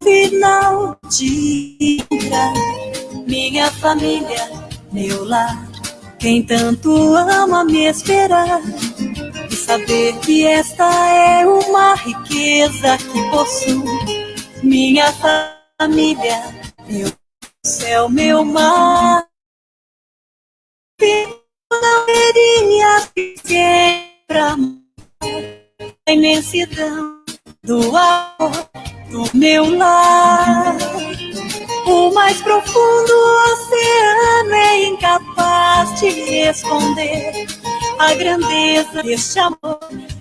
Final de minha família, meu lar, quem tanto ama me esperar e saber que esta é uma riqueza que possuo. Minha família, meu céu, meu mar, não teria pra a imensidão do amor do meu lar. O mais profundo oceano é incapaz de responder a grandeza deste amor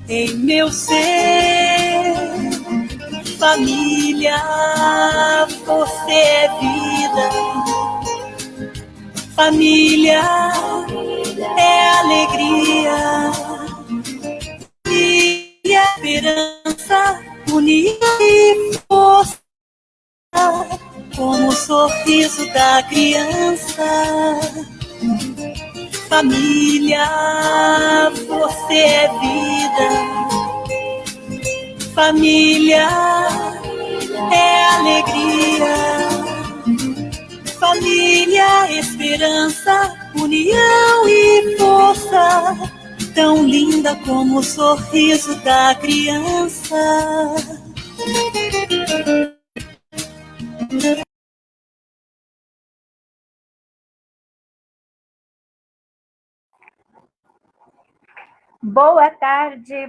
em meu ser. Família, você é vida. Família é alegria. Família é esperança, união e força, como o sorriso da criança. Família, você é vida. Família é alegria. Família, esperança, união e força, tão linda como o sorriso da criança. Boa tarde,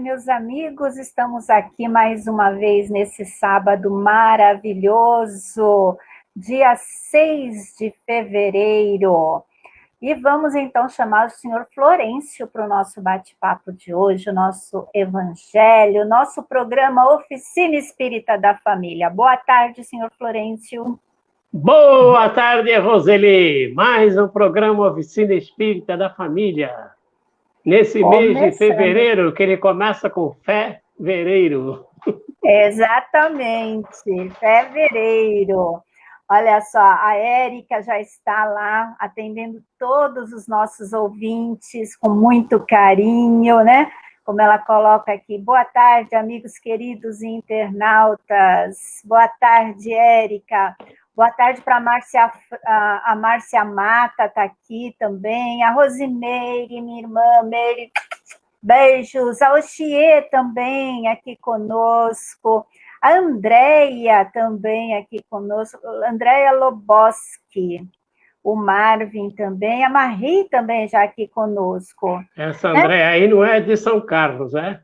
meus amigos. Estamos aqui mais uma vez nesse sábado maravilhoso, dia 6 de fevereiro. E vamos então chamar o senhor Florencio para o nosso bate-papo de hoje, o nosso evangelho, nosso programa Oficina Espírita da Família. Boa tarde, senhor Florencio. Boa tarde, Roseli. Mais um programa Oficina Espírita da Família. Nesse mês de fevereiro, que ele começa com fevereiro. Exatamente, fevereiro. Olha só, a Érica já está lá atendendo todos os nossos ouvintes com muito carinho, né? Como ela coloca aqui, boa tarde, amigos queridos e internautas. Boa tarde, Érica. Boa tarde para a Márcia Mata, está aqui também. A Rosimeire, minha irmã, Meire, beijos. A Oxie também aqui conosco. A Andréia também aqui conosco. Andréia Loboski. O Marvin também. A Marie também já aqui conosco. Essa Andréia aí não é de São Carlos, é?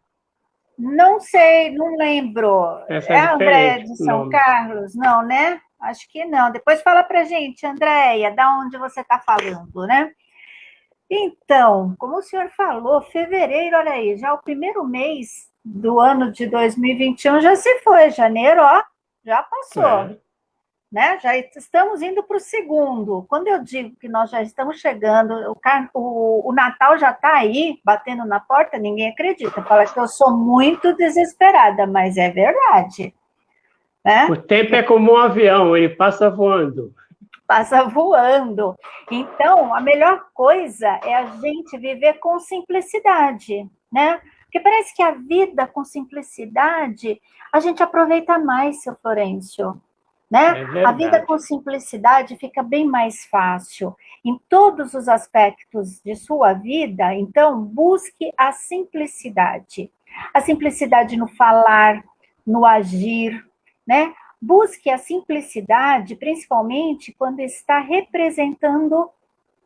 Não sei, não lembro. Essa É a Andréia de diferente, São nome. Carlos? Não, né? Acho que não. Depois fala pra gente, Andréia, da onde você está falando, né? Então, como o senhor falou, fevereiro, olha aí, já o primeiro mês do ano de 2021 já se foi, janeiro, ó, já passou, né? Já estamos indo para o segundo. Quando eu digo que nós já estamos chegando, o Natal já está aí, batendo na porta, ninguém acredita, fala que eu sou muito desesperada, mas é verdade. Né? O tempo é como um avião, ele passa voando. Passa voando. Então, a melhor coisa é a gente viver com simplicidade, né? Porque parece que a vida com simplicidade, a gente aproveita mais, seu Florencio, né? A vida com simplicidade fica bem mais fácil. Em todos os aspectos de sua vida, então, busque a simplicidade. A simplicidade no falar, no agir, né? Busque a simplicidade, principalmente quando está representando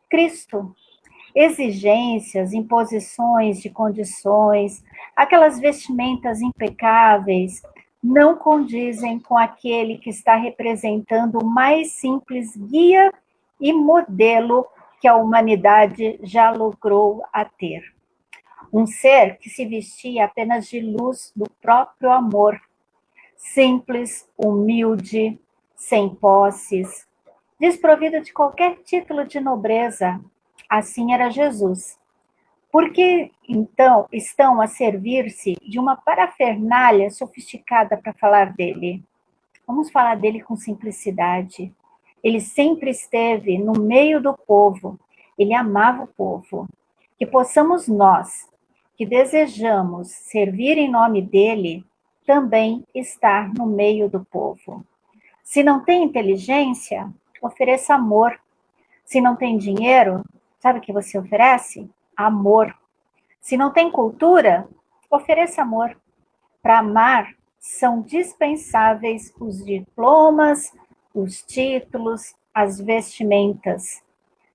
Cristo. Exigências, imposições de condições, aquelas vestimentas impecáveis, não condizem com aquele que está representando o mais simples guia e modelo que a humanidade já logrou a ter. Um ser que se vestia apenas de luz do próprio amor, simples, humilde, sem posses, desprovido de qualquer título de nobreza. Assim era Jesus. Por que, então, estão a servir-se de uma parafernália sofisticada para falar dele? Vamos falar dele com simplicidade. Ele sempre esteve no meio do povo, ele amava o povo. Que possamos nós, que desejamos servir em nome dele, também estar no meio do povo. Se não tem inteligência, ofereça amor. Se não tem dinheiro, sabe o que você oferece? Amor. Se não tem cultura, ofereça amor. Para amar, são dispensáveis os diplomas, os títulos, as vestimentas.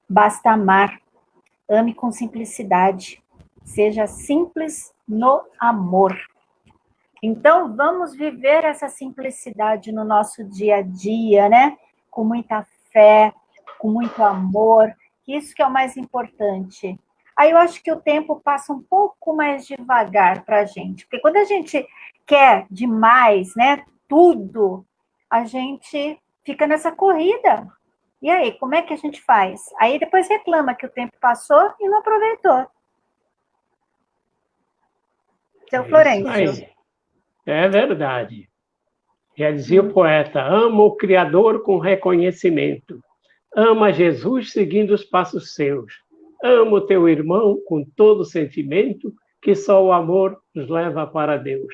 Basta amar. Ame com simplicidade. Seja simples no amor. Então, vamos viver essa simplicidade no nosso dia a dia, né? Com muita fé, com muito amor. Isso que é o mais importante. Aí eu acho que o tempo passa um pouco mais devagar para a gente. Porque quando a gente quer demais, né? Tudo, a gente fica nessa corrida. E aí, como é que a gente faz? Aí depois reclama que o tempo passou e não aproveitou. Seu Florencio. Aí. É verdade. Já dizia o poeta, ama o Criador com reconhecimento. Ama Jesus seguindo os passos seus. Ama o teu irmão com todo sentimento, que só o amor nos leva para Deus.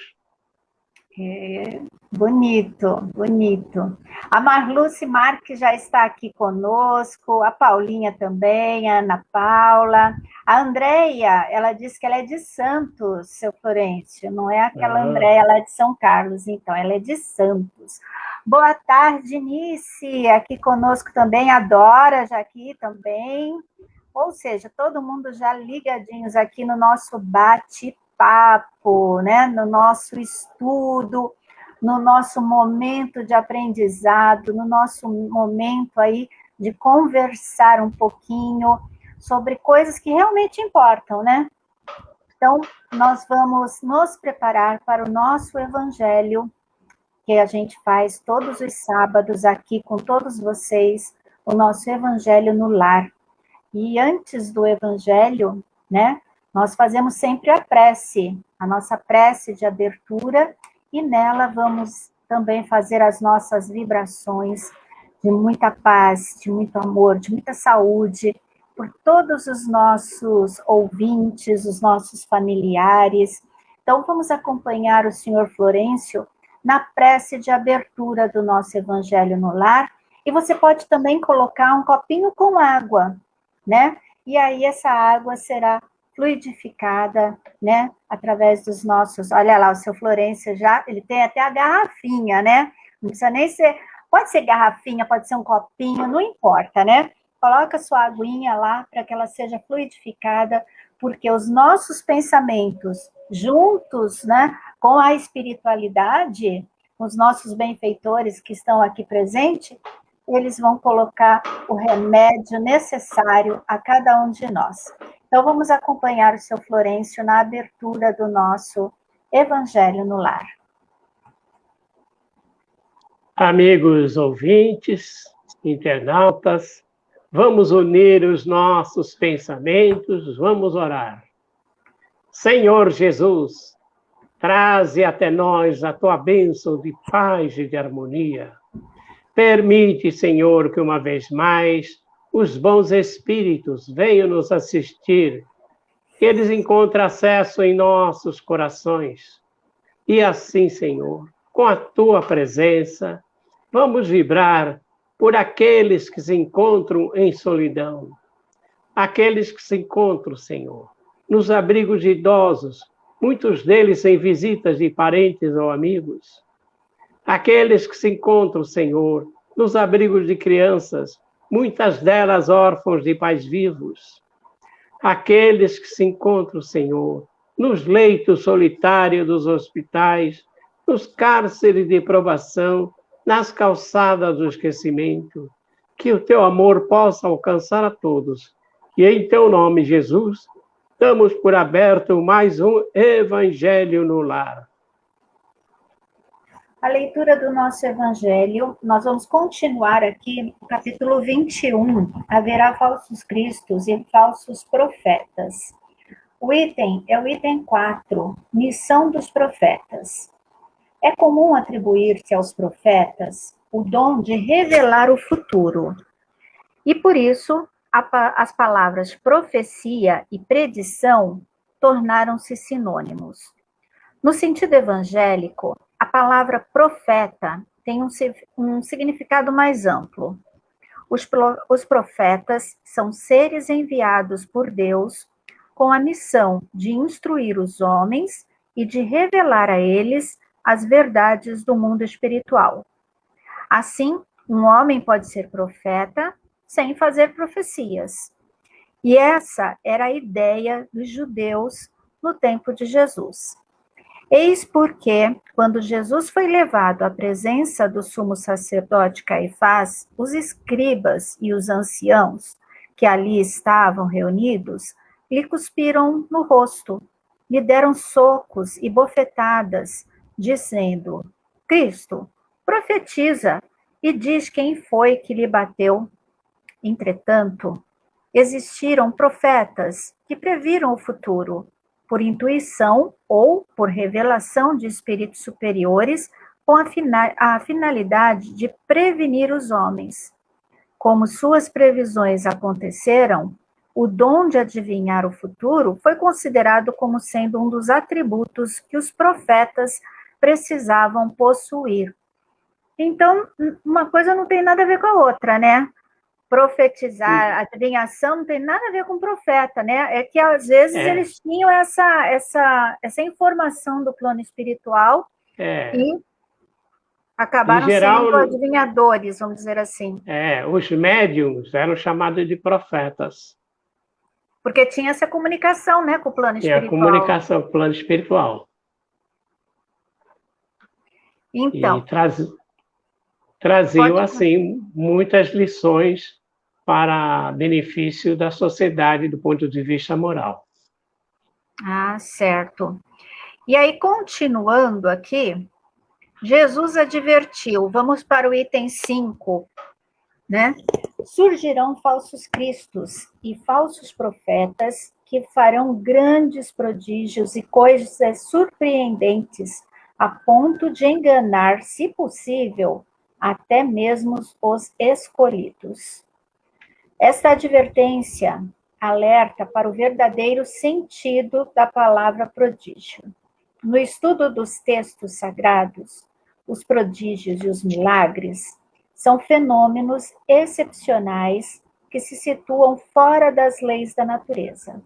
É, bonito, bonito. A Marluce Marques já está aqui conosco, a Paulinha também, a Ana Paula. A Andréia, ela disse que ela é de Santos, seu Florencio, não é aquela Andréia, ela é de São Carlos, então, ela é de Santos. Boa tarde, Nice, aqui conosco também, a Dora já aqui também. Ou seja, todo mundo já ligadinhos aqui no nosso bate-papo, né? No nosso estudo, no nosso momento de aprendizado, no nosso momento aí de conversar um pouquinho sobre coisas que realmente importam, né? Então, nós vamos nos preparar para o nosso evangelho, que a gente faz todos os sábados aqui com todos vocês, o nosso evangelho no lar. E antes do evangelho, né, nós fazemos sempre a prece, a nossa prece de abertura, e nela vamos também fazer as nossas vibrações de muita paz, de muito amor, de muita saúde, por todos os nossos ouvintes, os nossos familiares. Então, vamos acompanhar o senhor Florencio na prece de abertura do nosso evangelho no lar, e você pode também colocar um copinho com água, né? E aí essa água será fluidificada, né? Através dos nossos... Olha lá, o seu Florencio já... Ele tem até a garrafinha, né? Não precisa nem ser... Pode ser garrafinha, pode ser um copinho, não importa, né? Coloca sua aguinha lá para que ela seja fluidificada, porque os nossos pensamentos, juntos, né? Com a espiritualidade, os nossos benfeitores que estão aqui presentes, eles vão colocar o remédio necessário a cada um de nós. Então, vamos acompanhar o seu Florencio na abertura do nosso Evangelho no Lar. Amigos ouvintes, internautas, vamos unir os nossos pensamentos, vamos orar. Senhor Jesus, traze até nós a tua bênção de paz e de harmonia. Permite, Senhor, que uma vez mais os bons espíritos venham nos assistir, que eles encontrem acesso em nossos corações. E assim, Senhor, com a tua presença, vamos vibrar por aqueles que se encontram em solidão, aqueles que se encontram, Senhor, nos abrigos de idosos, muitos deles sem visitas de parentes ou amigos, aqueles que se encontram, Senhor, nos abrigos de crianças, muitas delas órfãos de pais vivos. Aqueles que se encontram, Senhor, nos leitos solitários dos hospitais, nos cárceres de provação, nas calçadas do esquecimento. Que o teu amor possa alcançar a todos. E em teu nome, Jesus, damos por aberto mais um Evangelho no Lar. A leitura do nosso Evangelho, nós vamos continuar aqui no capítulo 21. Haverá falsos cristos e falsos profetas. O item é o item 4, missão dos profetas. É comum atribuir-se aos profetas o dom de revelar o futuro. E por isso, as palavras profecia e predição tornaram-se sinônimos. No sentido evangélico, a palavra profeta tem um significado mais amplo. Os profetas são seres enviados por Deus com a missão de instruir os homens e de revelar a eles as verdades do mundo espiritual. Assim, um homem pode ser profeta sem fazer profecias. E essa era a ideia dos judeus no tempo de Jesus. Eis porque, quando Jesus foi levado à presença do sumo sacerdote Caifás, os escribas e os anciãos que ali estavam reunidos lhe cuspiram no rosto, lhe deram socos e bofetadas, dizendo: Cristo, profetiza e diz quem foi que lhe bateu. Entretanto, existiram profetas que previram o futuro, por intuição ou por revelação de espíritos superiores, com a finalidade de prevenir os homens. Como suas previsões aconteceram, o dom de adivinhar o futuro foi considerado como sendo um dos atributos que os profetas precisavam possuir. Então, uma coisa não tem nada a ver com a outra, né? Profetizar, adivinhação não tem nada a ver com profeta, né? É que às vezes eles tinham essa informação do plano espiritual e acabaram sendo adivinhadores, vamos dizer assim. Os médiums eram chamados de profetas. Porque tinha essa comunicação, né, com o plano espiritual. Tinha a comunicação com o plano espiritual. Então. E traziam, assim, muitas lições para benefício da sociedade do ponto de vista moral. Ah, certo. E aí, continuando aqui, Jesus advertiu, vamos para o item 5, né? Surgirão falsos cristos e falsos profetas que farão grandes prodígios e coisas surpreendentes, a ponto de enganar, se possível, até mesmo os escolhidos. Esta advertência alerta para o verdadeiro sentido da palavra prodígio. No estudo dos textos sagrados, os prodígios e os milagres são fenômenos excepcionais que se situam fora das leis da natureza.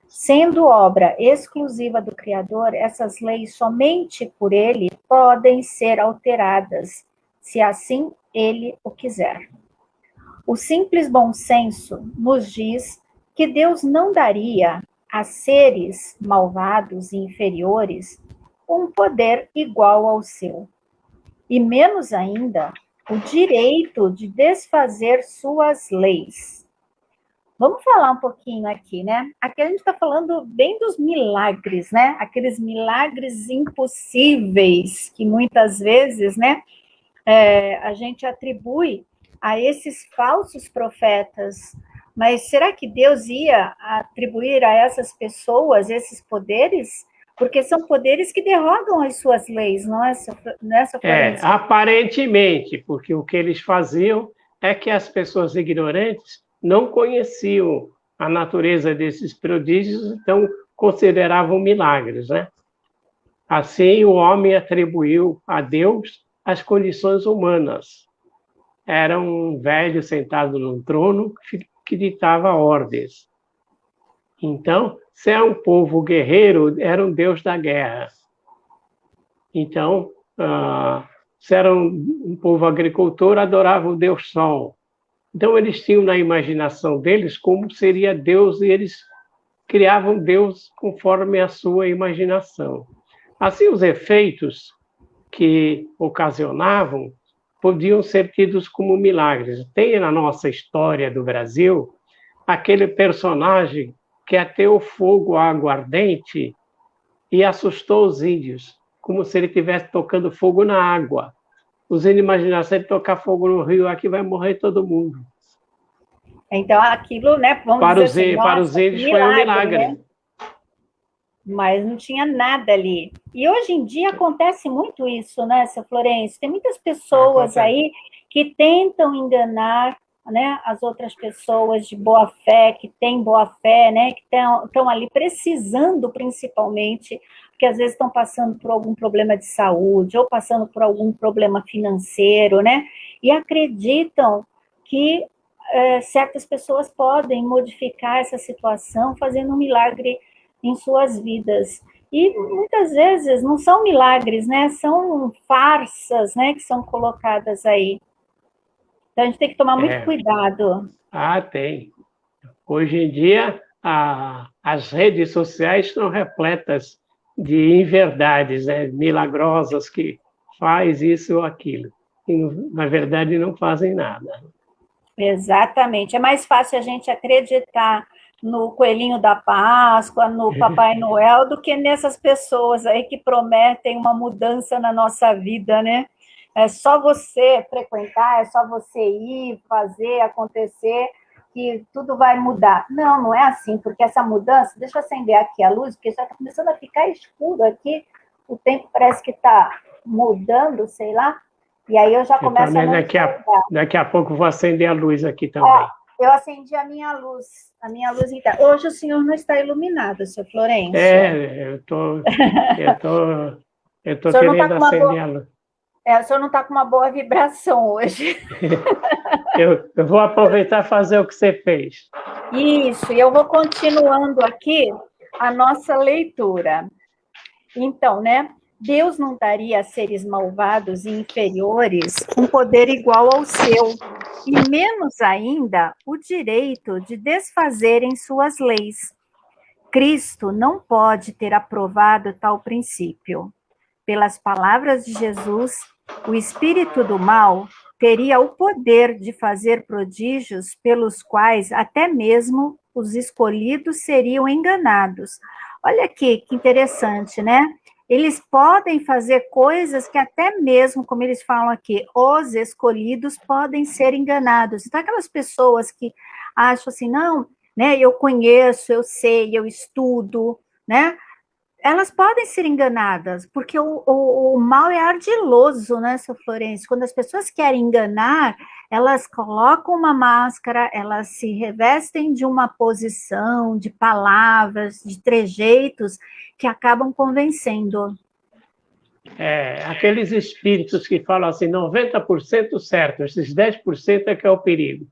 Sendo obra exclusiva do Criador, essas leis somente por ele podem ser alteradas, se assim ele o quiser. O simples bom senso nos diz que Deus não daria a seres malvados e inferiores um poder igual ao seu, e menos ainda o direito de desfazer suas leis. Vamos falar um pouquinho aqui, né? Aqui a gente está falando bem dos milagres, né? Aqueles milagres impossíveis que muitas vezes, né, a gente atribui a esses falsos profetas. Mas será que Deus ia atribuir a essas pessoas esses poderes? Porque são poderes que derrogam as suas leis, não é, Florencio? Aparentemente, porque o que eles faziam é que as pessoas ignorantes não conheciam a natureza desses prodígios, então consideravam milagres, né? Assim, o homem atribuiu a Deus as condições humanas. Era um velho sentado num trono que ditava ordens. Então, se é um povo guerreiro, era um deus da guerra. Então, se era um povo agricultor, adorava o deus Sol. Então, eles tinham na imaginação deles como seria Deus, e eles criavam Deus conforme a sua imaginação. Assim, os efeitos que ocasionavam podiam ser tidos como milagres. Tem na nossa história do Brasil aquele personagem que ateu fogo aguardente e assustou os índios, como se ele estivesse tocando fogo na água. Os índios imaginaram, se ele tocar fogo no rio, aqui vai morrer todo mundo. Então, aquilo, né, para os índios foi um milagre. Né? mas não tinha nada ali. E hoje em dia acontece muito isso, né, seu Florencio? Tem muitas pessoas aí que tentam enganar, né, as outras pessoas de boa fé, que têm boa fé, né, que estão ali precisando, principalmente, porque às vezes estão passando por algum problema de saúde, ou passando por algum problema financeiro, né, e acreditam que certas pessoas podem modificar essa situação fazendo um milagre em suas vidas. E muitas vezes não são milagres, né? São farsas, né, que são colocadas aí. Então a gente tem que tomar muito cuidado. Ah, tem. Hoje em dia, as redes sociais estão repletas de inverdades, né, milagrosas que faz isso ou aquilo. E, na verdade, não fazem nada. Exatamente. É mais fácil a gente acreditar no coelhinho da Páscoa, no Papai Noel, do que nessas pessoas aí que prometem uma mudança na nossa vida, né? É só você frequentar, é só você ir, fazer, acontecer, que tudo vai mudar. Não, não é assim, porque essa mudança, deixa eu acender aqui a luz, porque já está começando a ficar escuro aqui, o tempo parece que está mudando, sei lá, e aí eu já começo a não daqui a pouco vou acender a luz aqui também. Eu acendi a minha luz interna. Hoje o senhor não está iluminado, seu Florencio. Eu tô querendo acender a luz. O senhor não está com uma boa vibração hoje. Eu vou aproveitar e fazer o que você fez. Isso, e eu vou continuando aqui a nossa leitura. Então, né? Deus não daria a seres malvados e inferiores um poder igual ao seu, e menos ainda o direito de desfazerem suas leis. Cristo não pode ter aprovado tal princípio. Pelas palavras de Jesus, o espírito do mal teria o poder de fazer prodígios pelos quais até mesmo os escolhidos seriam enganados. Olha aqui, que interessante, né? Eles podem fazer coisas que até mesmo, como eles falam aqui, os escolhidos podem ser enganados. Então, aquelas pessoas que acham assim, não, né, eu conheço, eu sei, eu estudo, né? Elas podem ser enganadas, porque o mal é ardiloso, né, seu Florencio? Quando as pessoas querem enganar, elas colocam uma máscara, elas se revestem de uma posição, de palavras, de trejeitos que acabam convencendo. Aqueles espíritos que falam assim, 90% certo, esses 10% é que é o perigo.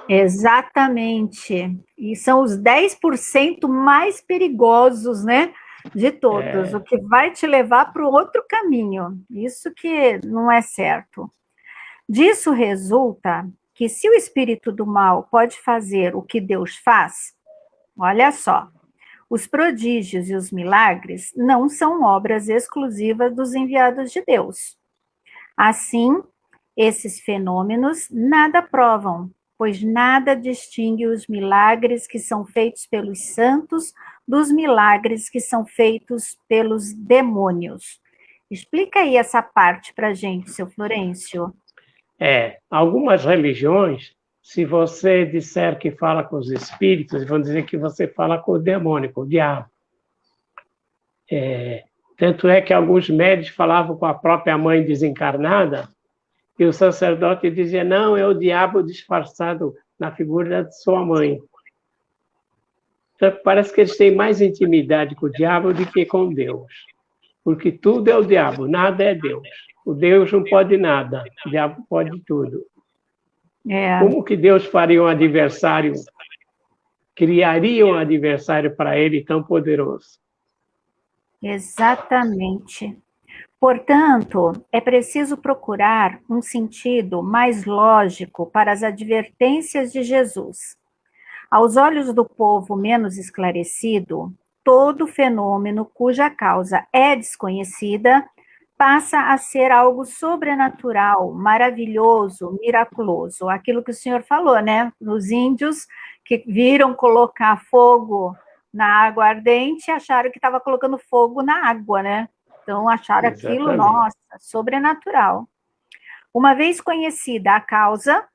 Exatamente. E são os 10% mais perigosos, né? De todos, o que vai te levar para o outro caminho. Isso que não é certo. Disso resulta que se o espírito do mal pode fazer o que Deus faz, olha só, os prodígios e os milagres não são obras exclusivas dos enviados de Deus. Assim, esses fenômenos nada provam, pois nada distingue os milagres que são feitos pelos santos dos milagres que são feitos pelos demônios. Explica aí essa parte para a gente, seu Florencio. Algumas religiões, se você disser que fala com os espíritos, vão dizer que você fala com o demônio, com o diabo. Tanto é que alguns médios falavam com a própria mãe desencarnada, e o sacerdote dizia, não, é o diabo disfarçado na figura de sua mãe. Então, parece que eles têm mais intimidade com o diabo do que com Deus. Porque tudo é o diabo, nada é Deus. O Deus não pode nada, o diabo pode tudo. Como que Deus faria um adversário, criaria um adversário para ele tão poderoso? Exatamente. Portanto, é preciso procurar um sentido mais lógico para as advertências de Jesus. Aos olhos do povo menos esclarecido, todo fenômeno cuja causa é desconhecida passa a ser algo sobrenatural, maravilhoso, miraculoso. Aquilo que o senhor falou, né? Os índios que viram colocar fogo na água ardente acharam que estava colocando fogo na água, né? Então acharam aquilo, nossa, sobrenatural. Uma vez conhecida a causa,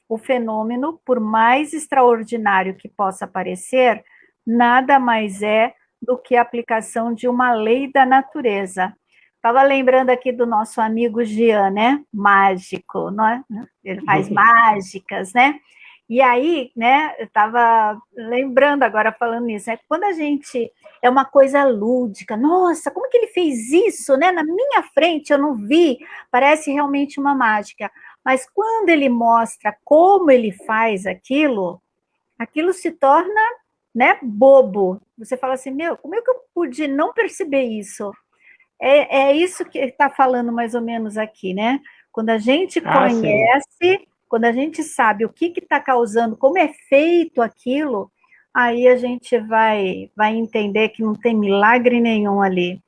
o fenômeno, por mais extraordinário que possa parecer, nada mais é do que a aplicação de uma lei da natureza. Estava lembrando aqui do nosso amigo Jean, né? Mágico, não é? Ele faz mágicas, né? E aí, né, eu estava lembrando agora, falando nisso, né? Quando a gente é uma coisa lúdica, nossa, como que ele fez isso, né? Na minha frente eu não vi, parece realmente uma mágica. Mas quando ele mostra como ele faz aquilo, aquilo se torna, né, bobo. Você fala assim, meu, como é que eu pude não perceber isso? É isso que está falando mais ou menos aqui, né? Quando a gente Sim. conhece, quando a gente sabe o que está causando, como é feito aquilo, aí a gente vai entender que não tem milagre nenhum ali.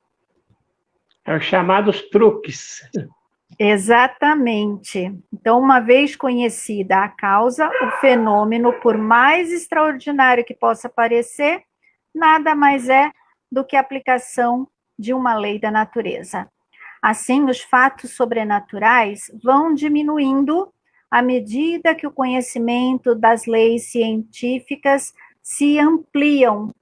É os chamados truques. Exatamente. Então, uma vez conhecida a causa, o fenômeno, por mais extraordinário que possa parecer, nada mais é do que a aplicação de uma lei da natureza. Assim, os fatos sobrenaturais vão diminuindo à medida que o conhecimento das leis científicas se ampliam.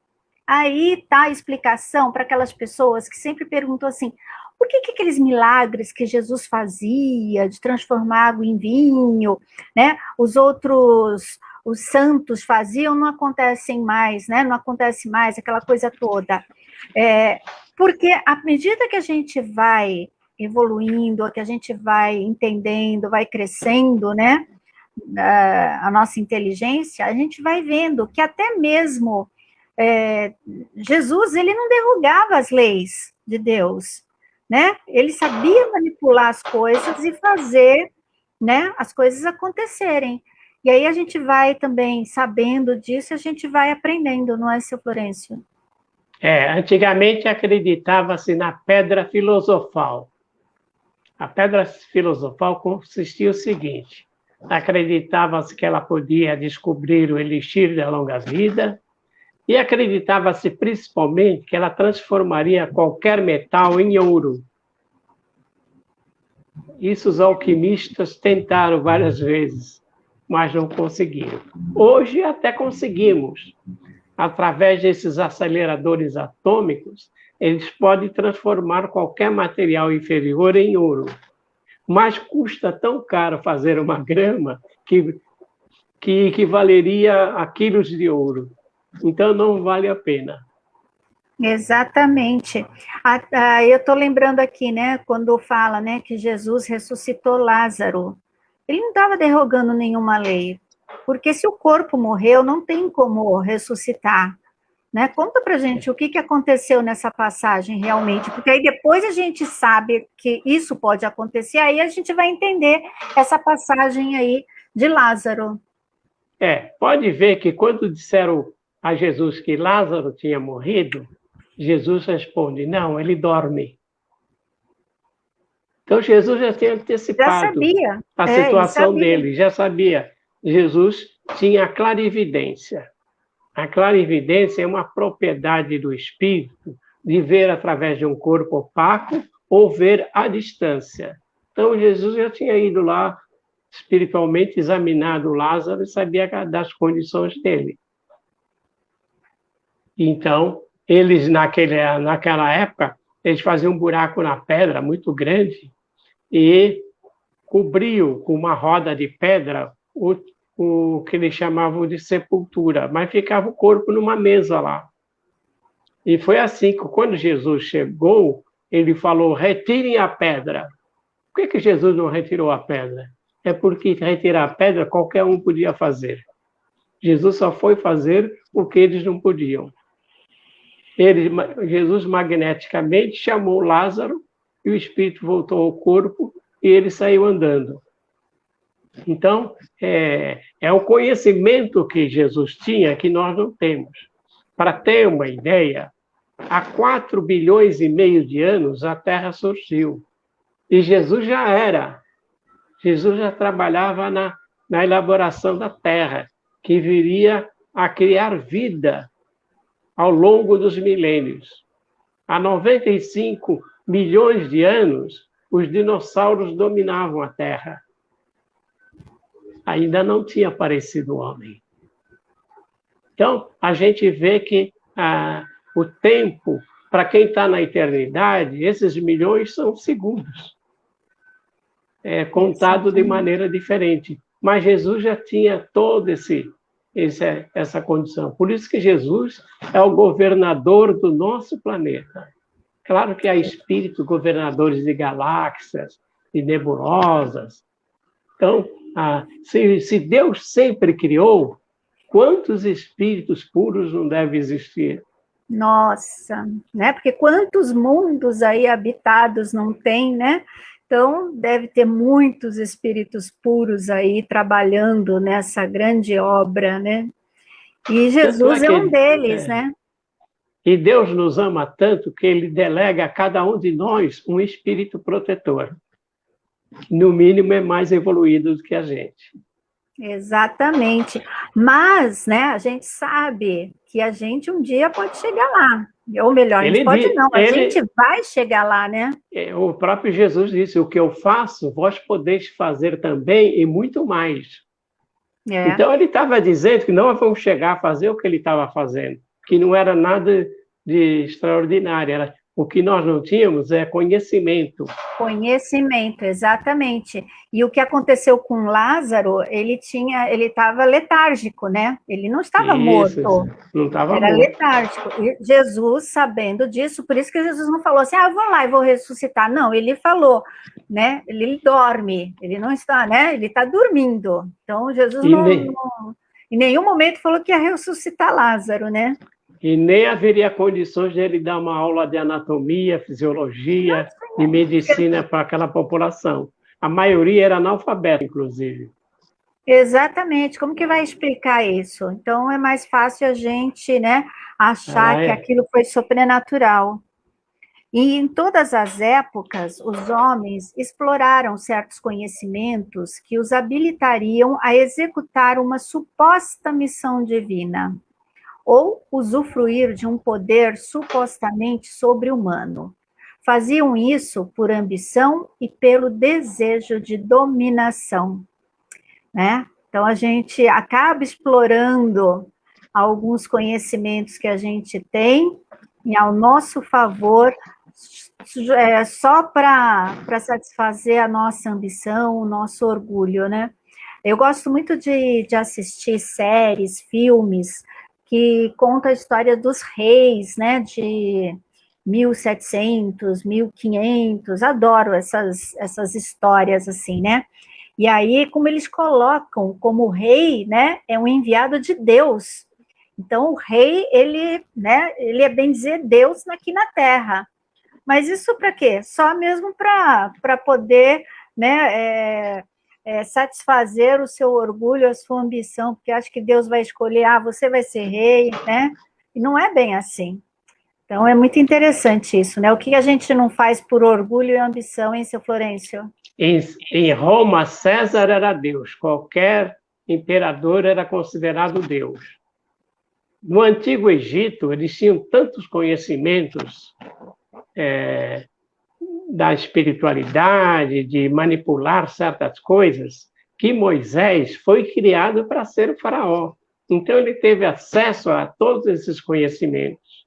Aí está a explicação para aquelas pessoas que sempre perguntam assim, por que aqueles milagres que Jesus fazia, de transformar água em vinho, né? Os santos faziam, não acontecem mais, né? Não acontece mais, aquela coisa toda. Porque à medida que a gente vai evoluindo, que a gente vai entendendo, vai crescendo, né? A nossa inteligência, a gente vai vendo que até mesmo Jesus, ele não derrogava as leis de Deus, né? Ele sabia manipular as coisas e fazer, né, as coisas acontecerem. E aí a gente vai também sabendo disso, a gente vai aprendendo, não é, seu Florencio? Antigamente acreditava-se na pedra filosofal. A pedra filosofal consistia o seguinte: acreditava-se que ela podia descobrir o elixir da longa vida, e acreditava-se principalmente que ela transformaria qualquer metal em ouro. Isso os alquimistas tentaram várias vezes, mas não conseguiram. Hoje até conseguimos. Através desses aceleradores atômicos, eles podem transformar qualquer material inferior em ouro. Mas custa tão caro fazer uma grama que equivaleria a quilos de ouro. Então, não vale a pena. Exatamente. Eu estou lembrando aqui, né, quando fala, né, que Jesus ressuscitou Lázaro. Ele não estava derrogando nenhuma lei, porque se o corpo morreu, não tem como ressuscitar. Né? Conta pra gente o que aconteceu nessa passagem realmente, porque aí depois a gente sabe que isso pode acontecer, aí a gente vai entender essa passagem aí de Lázaro. Pode ver que quando disseram a Jesus que Lázaro tinha morrido, Jesus responde, não, ele dorme. Então Jesus já tinha antecipado a situação dele, já sabia. Jesus tinha a clarividência. A clarividência é uma propriedade do espírito de ver através de um corpo opaco ou ver à distância. Então Jesus já tinha ido lá espiritualmente examinado Lázaro e sabia das condições dele. Então, eles naquela época, eles faziam um buraco na pedra muito grande e cobriam com uma roda de pedra o que eles chamavam de sepultura, mas ficava o corpo numa mesa lá. E foi assim que, quando Jesus chegou, ele falou, retirem a pedra. Por que Jesus não retirou a pedra? É porque retirar a pedra qualquer um podia fazer. Jesus só foi fazer o que eles não podiam. Jesus magneticamente chamou Lázaro e o espírito voltou ao corpo e ele saiu andando. Então, é o conhecimento que Jesus tinha que nós não temos. Para ter uma ideia, há 4 bilhões e meio de anos a Terra surgiu. E Jesus já trabalhava na elaboração da Terra, que viria a criar vida ao longo dos milênios. Há 95 milhões de anos, os dinossauros dominavam a Terra. Ainda não tinha aparecido o homem. Então, a gente vê que O tempo, para quem está na eternidade, esses milhões são segundos. É contado de maneira diferente. Mas Jesus já tinha toda essa condição. Por isso que Jesus é o governador do nosso planeta. Claro que há espíritos governadores de galáxias, de nebulosas. Então, se Deus sempre criou, quantos espíritos puros não devem existir? Nossa, né? Porque quantos mundos aí habitados não tem, né? Então, deve ter muitos espíritos puros aí trabalhando nessa grande obra, né? E Jesus é um deles, né? E Deus nos ama tanto que Ele delega a cada um de nós um espírito protetor. No mínimo, é mais evoluído do que a gente. Exatamente. Mas, né, a gente sabe que a gente um dia pode chegar lá. Ou melhor, a gente pode não, a gente vai chegar lá, né? O próprio Jesus disse, o que eu faço, vós podeis fazer também e muito mais. Então, ele estava dizendo que não vamos chegar a fazer o que ele estava fazendo, que não era nada de extraordinário, era o que nós não tínhamos é conhecimento. Conhecimento, exatamente. E o que aconteceu com Lázaro, ele estava letárgico, né? Ele não estava morto. Não estava morto. Era letárgico. E Jesus, sabendo disso, por isso que Jesus não falou assim, eu vou lá e vou ressuscitar. Não, ele falou, né? Ele dorme, ele não está, né? Ele está dormindo. Então, Jesus em nenhum momento falou que ia ressuscitar Lázaro, né? E nem haveria condições de ele dar uma aula de anatomia, fisiologia e medicina para aquela população. A maioria era analfabeta, inclusive. Exatamente. Como que vai explicar isso? Então, é mais fácil a gente, né, achar que aquilo foi sobrenatural. E em todas as épocas, os homens exploraram certos conhecimentos que os habilitariam a executar uma suposta missão divina, ou usufruir de um poder supostamente sobre-humano. Faziam isso por ambição e pelo desejo de dominação, né? Então, a gente acaba explorando alguns conhecimentos que a gente tem e ao nosso favor, só para satisfazer a nossa ambição, o nosso orgulho, né? Eu gosto muito de assistir séries, filmes, que conta a história dos reis, né, de 1700, 1500, adoro essas histórias assim, né, e aí como eles colocam como o rei, né, é um enviado de Deus, então o rei, ele é bem dizer Deus aqui na Terra, mas isso para quê? Só mesmo para poder, né, satisfazer o seu orgulho, a sua ambição, porque acho que Deus vai escolher, você vai ser rei, né? E não é bem assim. Então, é muito interessante isso, né? O que a gente não faz por orgulho e ambição, hein, seu Florencio? Em Roma, César era Deus, qualquer imperador era considerado Deus. No Antigo Egito, eles tinham tantos conhecimentos da espiritualidade, de manipular certas coisas, que Moisés foi criado para ser o faraó. Então, ele teve acesso a todos esses conhecimentos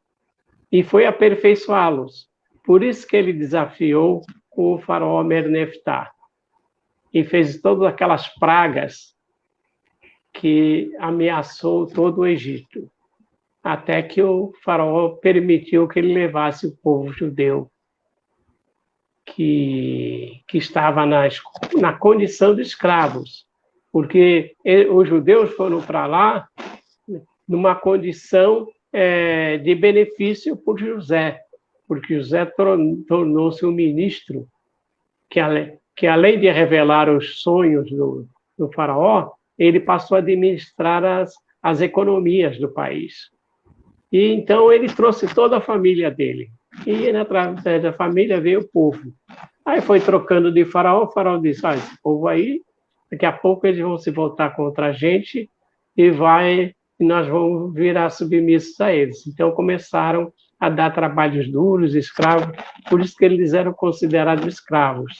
e foi aperfeiçoá-los. Por isso que ele desafiou o faraó Mer-Neftá e fez todas aquelas pragas que ameaçou todo o Egito, até que o faraó permitiu que ele levasse o povo judeu que estava na condição de escravos, porque os judeus foram para lá numa condição de benefício por José, porque José tornou-se um ministro que além de revelar os sonhos do faraó, ele passou a administrar as economias do país. E então ele trouxe toda a família dele. E através da família veio o povo. Aí foi trocando de faraó, o faraó disse, esse povo aí, daqui a pouco eles vão se voltar contra a gente e nós vamos virar submissos a eles. Então começaram a dar trabalhos duros, escravos, por isso que eles eram considerados escravos.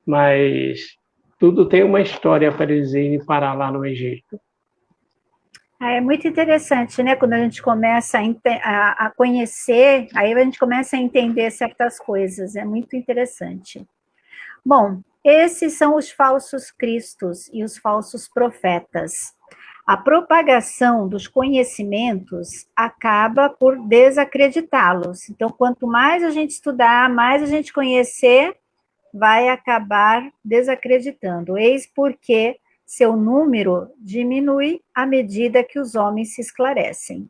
Mas tudo tem uma história para eles irem parar lá no Egito. É muito interessante, né? Quando a gente começa a conhecer, aí a gente começa a entender certas coisas. É muito interessante. Bom, esses são os falsos cristos e os falsos profetas. A propagação dos conhecimentos acaba por desacreditá-los. Então, quanto mais a gente estudar, mais a gente conhecer, vai acabar desacreditando. Eis porque seu número diminui à medida que os homens se esclarecem.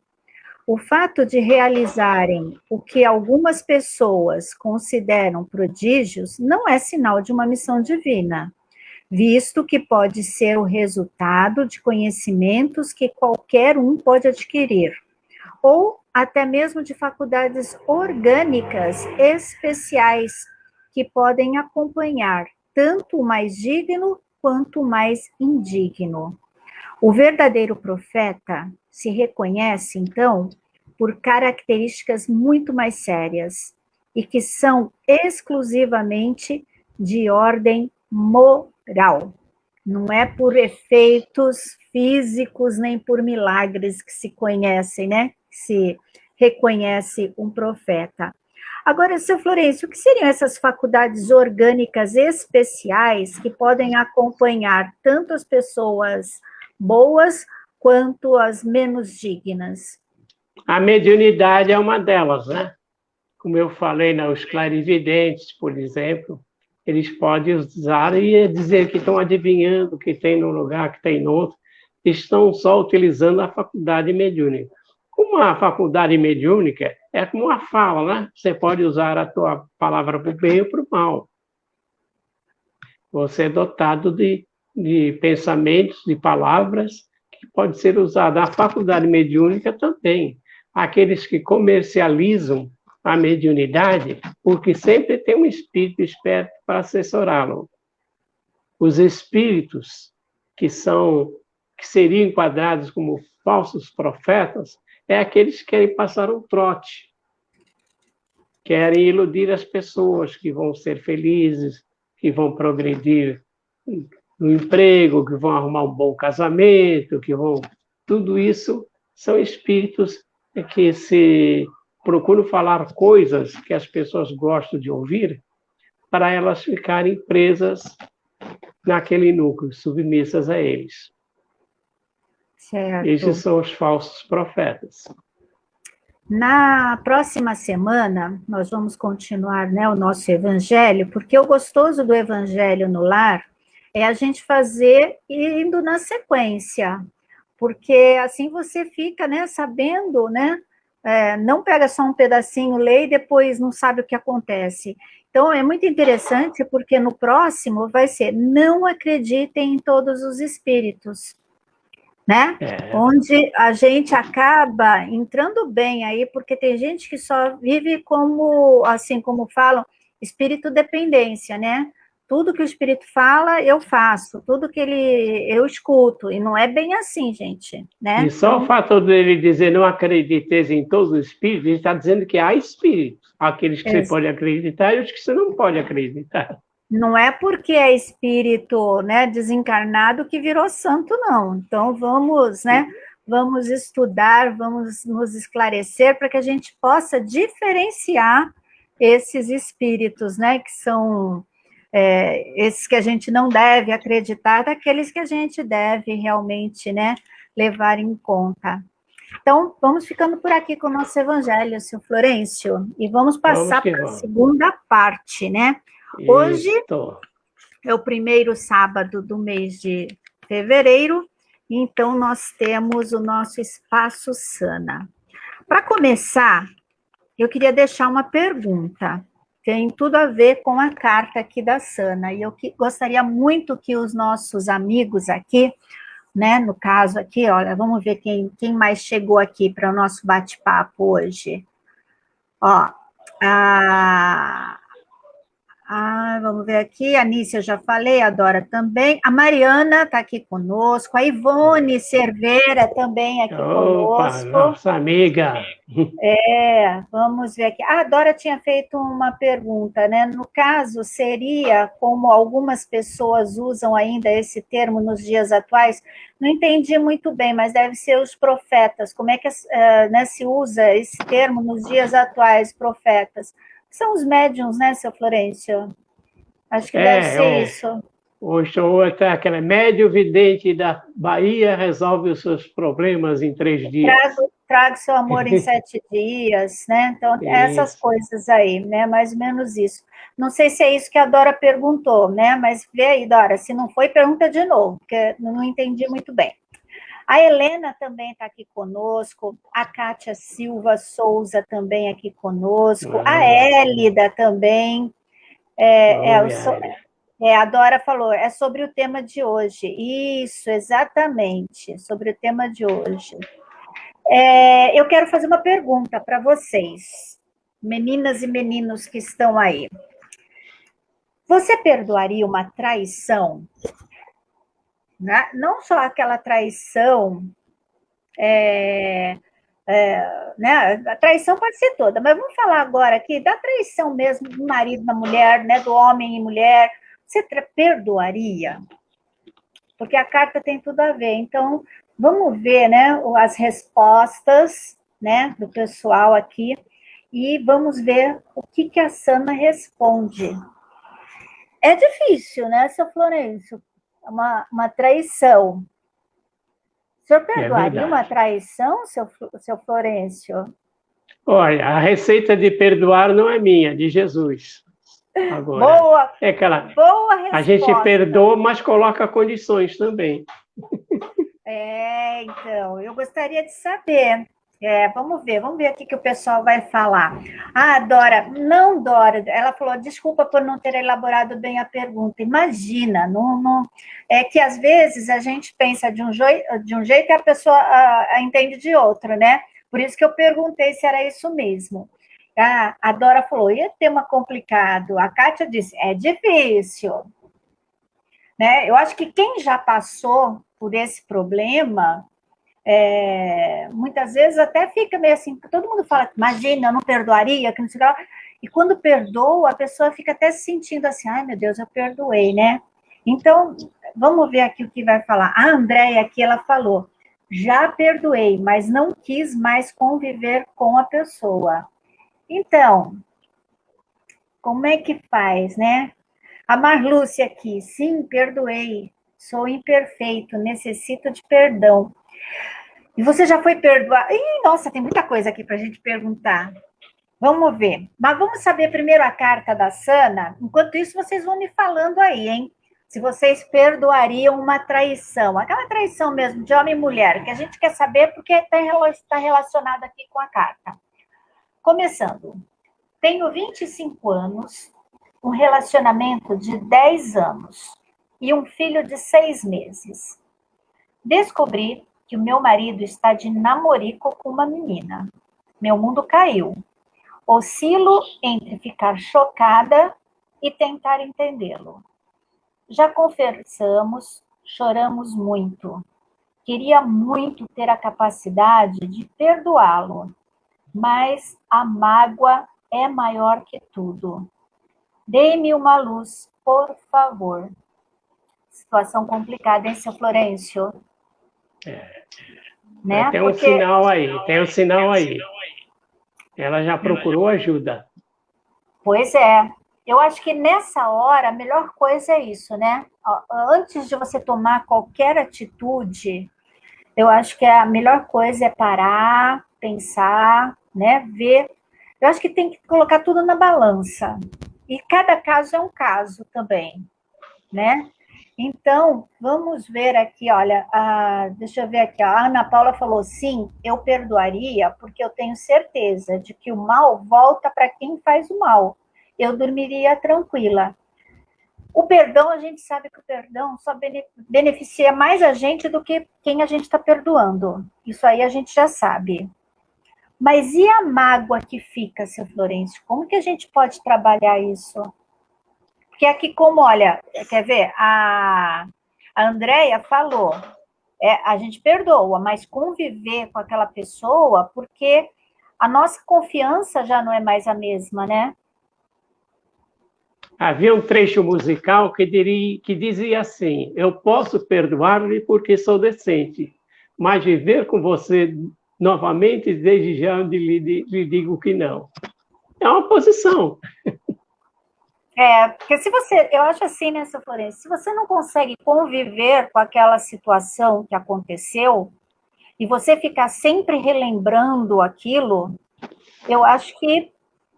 O fato de realizarem o que algumas pessoas consideram prodígios não é sinal de uma missão divina, visto que pode ser o resultado de conhecimentos que qualquer um pode adquirir, ou até mesmo de faculdades orgânicas especiais que podem acompanhar tanto o mais digno quanto o mais indigno. O verdadeiro profeta se reconhece, então, por características muito mais sérias e que são exclusivamente de ordem moral. Não é por efeitos físicos nem por milagres que se conhecem, né? Que se reconhece um profeta. Agora, seu Florencio, o que seriam essas faculdades orgânicas especiais que podem acompanhar tanto as pessoas boas quanto as menos dignas? A mediunidade é uma delas, né? Como eu falei, né, os clarividentes, por exemplo, eles podem usar e dizer que estão adivinhando o que tem num lugar, que tem no outro, estão só utilizando a faculdade mediúnica. Como a faculdade mediúnica é como uma fala, né? Você pode usar a tua palavra para o bem ou para o mal. Você é dotado de pensamentos, de palavras, que pode ser usada. A faculdade mediúnica também. Aqueles que comercializam a mediunidade, porque sempre tem um espírito esperto para assessorá-lo. Os espíritos que seriam enquadrados como falsos profetas é aqueles que querem passar um trote, querem iludir as pessoas que vão ser felizes, que vão progredir no emprego, que vão arrumar um bom casamento, que vão... Tudo isso são espíritos que se procuram falar coisas que as pessoas gostam de ouvir para elas ficarem presas naquele núcleo, submissas a eles. Certo. Esses são os falsos profetas. Na próxima semana, nós vamos continuar, né, o nosso evangelho, porque o gostoso do evangelho no lar é a gente fazer indo na sequência, porque assim você fica, né, sabendo, né, não pega só um pedacinho, lê e depois não sabe o que acontece. Então, é muito interessante, porque no próximo vai ser não acreditem em todos os espíritos, né? Onde a gente acaba entrando bem aí, porque tem gente que só vive como, assim como falam, espírito dependência, né? Tudo que o espírito fala, eu faço, tudo que eu escuto, e não é bem assim, gente, né? E só o fato dele dizer não acrediteis em todos os espíritos, ele está dizendo que há espíritos, aqueles que você pode acreditar e os que você não pode acreditar. Não é porque é espírito, né, desencarnado que virou santo, não. Então vamos, né, vamos estudar, vamos nos esclarecer para que a gente possa diferenciar esses espíritos, né, que são esses que a gente não deve acreditar, daqueles que a gente deve realmente, né, levar em conta. Então, vamos ficando por aqui com o nosso evangelho, seu Florencio, e vamos passar para a segunda parte, né? Hoje é o primeiro sábado do mês de fevereiro, então nós temos o nosso Espaço Sana. Para começar, eu queria deixar uma pergunta, tem tudo a ver com a carta aqui da Sana, e eu gostaria muito que os nossos amigos aqui, né, no caso aqui, olha, vamos ver quem mais chegou aqui para o nosso bate-papo hoje. Ó, a Vamos ver aqui. A Nícia eu já falei, a Dora também. A Mariana está aqui conosco. A Ivone Cerveira também aqui Opa, conosco. nossa amiga. Vamos ver aqui. A Dora tinha feito uma pergunta, né? No caso, seria como algumas pessoas usam ainda esse termo nos dias atuais? Não entendi muito bem, mas deve ser os profetas. Como é que né, se usa esse termo nos dias atuais, profetas? São os médiuns, né, seu Florencio? Acho que deve ser isso. Hoje aquela médio vidente da Bahia resolve os seus problemas em 3 dias. Traga seu amor em 7 dias, né? Então, essas coisas aí, né? Mais ou menos isso. Não sei se é isso que a Dora perguntou, né? Mas vê aí, Dora, se não foi, pergunta de novo, porque não entendi muito bem. A Helena também está aqui conosco, a Kátia Silva Souza também aqui conosco, a Hélida também. A Dora falou, é sobre o tema de hoje. Isso, exatamente, sobre o tema de hoje. Eu quero fazer uma pergunta para vocês, meninas e meninos que estão aí. Você perdoaria uma traição? Né? Não só aquela traição, né? A traição pode ser toda, mas vamos falar agora aqui da traição mesmo do marido da mulher, né? Do homem e mulher. Você perdoaria? Porque a carta tem tudo a ver. Então, vamos ver, né, as respostas, né, do pessoal aqui e vamos ver o que a Sana responde. É difícil, né, seu Florencio? Uma traição. O senhor perdoaria uma traição, seu Florencio? Olha, a receita de perdoar não é minha, é de Jesus. Agora, boa resposta. A gente perdoa, mas coloca condições também. Então, eu gostaria de saber. Vamos ver o que o pessoal vai falar. Dora, ela falou, desculpa por não ter elaborado bem a pergunta. Imagina, é que às vezes a gente pensa de um jeito e a pessoa entende de outro, né? Por isso que eu perguntei se era isso mesmo. A Dora falou, ia tema complicado. A Kátia disse, é difícil. Né? Eu acho que quem já passou por esse problema, muitas vezes até fica meio assim, todo mundo fala, imagina, eu não perdoaria, que não sei o que lá. E quando perdoa, a pessoa fica até se sentindo assim, ai meu Deus, eu perdoei, né? Então, vamos ver aqui o que vai falar. A Andréia aqui, ela falou, já perdoei, mas não quis mais conviver com a pessoa. Então, como é que faz, né? A Marlúcia aqui, sim, perdoei, sou imperfeito, necessito de perdão. E você já foi perdoado? Nossa, tem muita coisa aqui para a gente perguntar. Vamos ver. Mas vamos saber primeiro a carta da Sana. Enquanto isso, vocês vão me falando aí, hein? Se vocês perdoariam uma traição. Aquela traição mesmo, de homem e mulher, que a gente quer saber porque está relacionado aqui com a carta. Começando. Tenho 25 anos, um relacionamento de 10 anos e um filho de 6 meses. Descobri que o meu marido está de namorico com uma menina. Meu mundo caiu. Oscilo entre ficar chocada e tentar entendê-lo. Já conversamos, choramos muito. Queria muito ter a capacidade de perdoá-lo, mas a mágoa é maior que tudo. Dê-me uma luz, por favor. Situação complicada, hein, seu Florencio? Né? Tem um sinal aí. Ela já procurou ajuda. Pois é. Eu acho que nessa hora, a melhor coisa é isso, né? Antes de você tomar qualquer atitude, eu acho que a melhor coisa é parar, pensar, né? Ver. Eu acho que tem que colocar tudo na balança. E cada caso é um caso também, né? Então, vamos ver aqui, olha, deixa eu ver aqui, a Ana Paula falou, sim, eu perdoaria, porque eu tenho certeza de que o mal volta para quem faz o mal. Eu dormiria tranquila. O perdão, a gente sabe que o perdão só beneficia mais a gente do que quem a gente está perdoando. Isso aí a gente já sabe. Mas e a mágoa que fica, seu Florencio? Como que a gente pode trabalhar isso? Porque aqui, como, olha, quer ver, a Andréia falou, a gente perdoa, mas conviver com aquela pessoa, porque a nossa confiança já não é mais a mesma, né? Havia um trecho musical que dizia assim: eu posso perdoar-lhe porque sou decente, mas viver com você novamente, desde já lhe digo que não. É uma posição. Porque se você, eu acho assim, né, seu Florencio, se você não consegue conviver com aquela situação que aconteceu, e você ficar sempre relembrando aquilo, eu acho que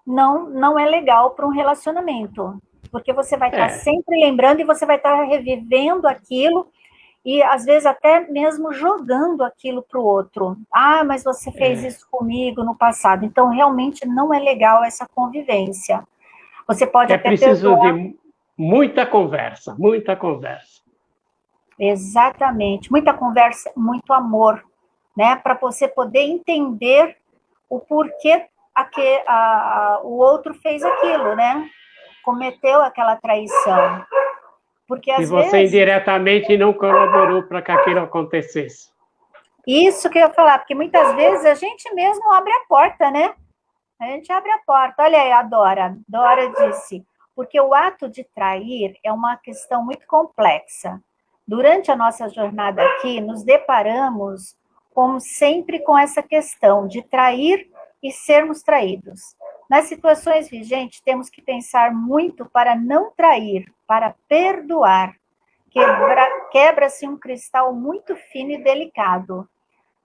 não é legal para um relacionamento, porque você vai estar sempre lembrando e você vai estar revivendo aquilo e às vezes até mesmo jogando aquilo para o outro. Ah, mas você fez isso comigo no passado. Então, realmente não é legal essa convivência. Você pode até preciso de muita conversa, muita conversa. Exatamente. Muita conversa, muito amor, né? Para você poder entender o porquê o outro fez aquilo, né? Cometeu aquela traição. Porque às vezes... E você indiretamente não colaborou para que aquilo acontecesse. Isso que eu ia falar, porque muitas vezes a gente mesmo abre a porta, né? A gente abre a porta. Olha aí a Dora. Dora disse, porque o ato de trair é uma questão muito complexa. Durante a nossa jornada aqui, nos deparamos, como sempre, com essa questão de trair e sermos traídos. Nas situações vigentes, temos que pensar muito para não trair, para perdoar. Quebra-se um cristal muito fino e delicado.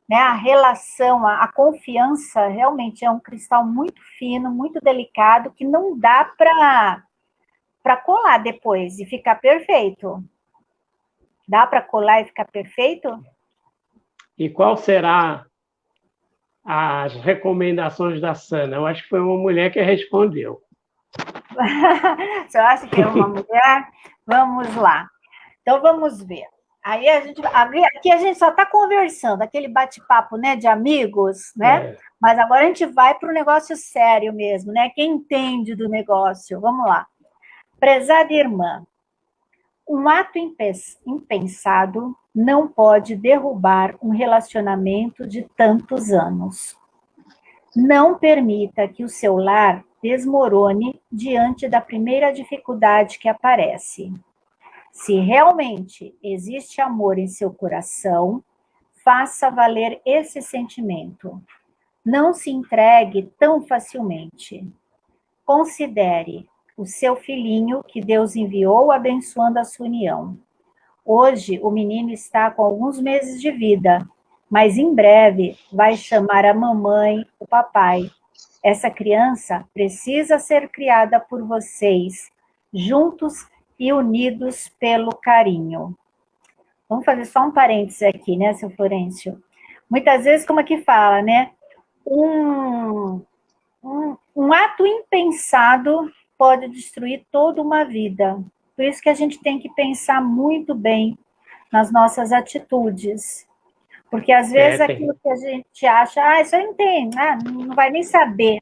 Né? A relação, a confiança realmente é um cristal muito fino, muito delicado, que não dá para colar depois e ficar perfeito. Dá para colar e ficar perfeito? E qual será as recomendações da Sana? Eu acho que foi uma mulher que respondeu. Você acha que é uma mulher? Vamos lá. Então, vamos ver. Aí aqui a gente só está conversando, aquele bate-papo, né, de amigos, né? Mas agora a gente vai para o negócio sério mesmo, né? Quem entende do negócio? Vamos lá. Prezada irmã, um ato impensado não pode derrubar um relacionamento de tantos anos. Não permita que o seu lar desmorone diante da primeira dificuldade que aparece. Se realmente existe amor em seu coração, faça valer esse sentimento. Não se entregue tão facilmente. Considere o seu filhinho que Deus enviou abençoando a sua união. Hoje, o menino está com alguns meses de vida, mas em breve vai chamar a mamãe, o papai. Essa criança precisa ser criada por vocês, juntos e unidos pelo carinho. Vamos fazer só um parênteses aqui, né, seu Florencio? Muitas vezes, como aqui fala, né? Um ato impensado pode destruir toda uma vida. Por isso que a gente tem que pensar muito bem nas nossas atitudes. Porque, às vezes, aquilo que a gente acha, isso eu entendo, não vai nem saber.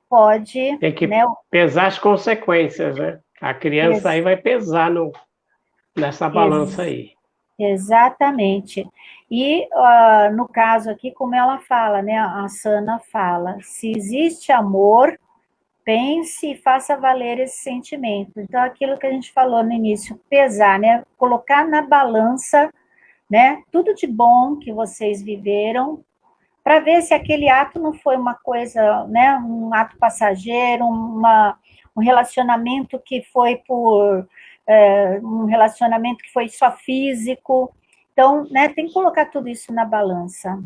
Pode... Tem que pesar as consequências, né? A criança aí vai pesar nessa balança aí. Exatamente. E, no caso aqui, como ela fala, né? A Sana fala, se existe amor, pense e faça valer esse sentimento. Então, aquilo que a gente falou no início, pesar, né? Colocar na balança, né? Tudo de bom que vocês viveram, para ver se aquele ato não foi uma coisa, né? Um ato passageiro, um relacionamento que foi um relacionamento que foi só físico. Então, né, tem que colocar tudo isso na balança.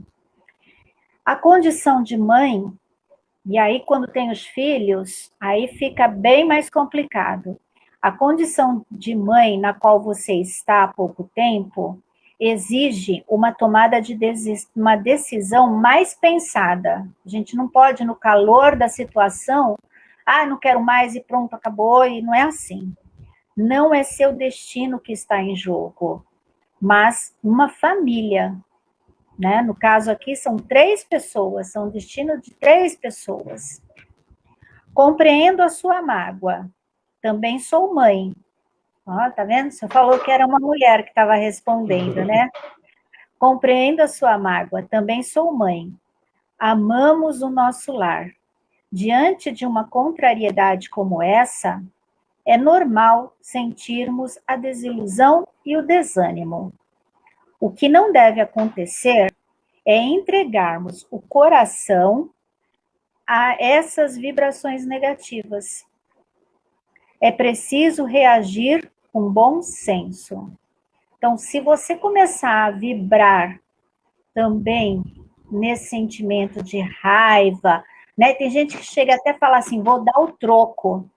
A condição de mãe, e aí quando tem os filhos, aí fica bem mais complicado. A condição de mãe na qual você está há pouco tempo exige uma tomada de uma decisão mais pensada. A gente não pode, no calor da situação, não quero mais e pronto, acabou, e não é assim. Não é seu destino que está em jogo, mas uma família, né? No caso aqui, são 3 pessoas, são o destino de 3 pessoas. Compreendo a sua mágoa, também sou mãe. Ó, tá vendo? Você falou que era uma mulher que estava respondendo, né? Compreendo a sua mágoa, também sou mãe. Amamos o nosso lar. Diante de uma contrariedade como essa, é normal sentirmos a desilusão e o desânimo. O que não deve acontecer é entregarmos o coração a essas vibrações negativas. É preciso reagir com bom senso. Então, se você começar a vibrar também nesse sentimento de raiva, né? Tem gente que chega até a falar assim, vou dar o troco.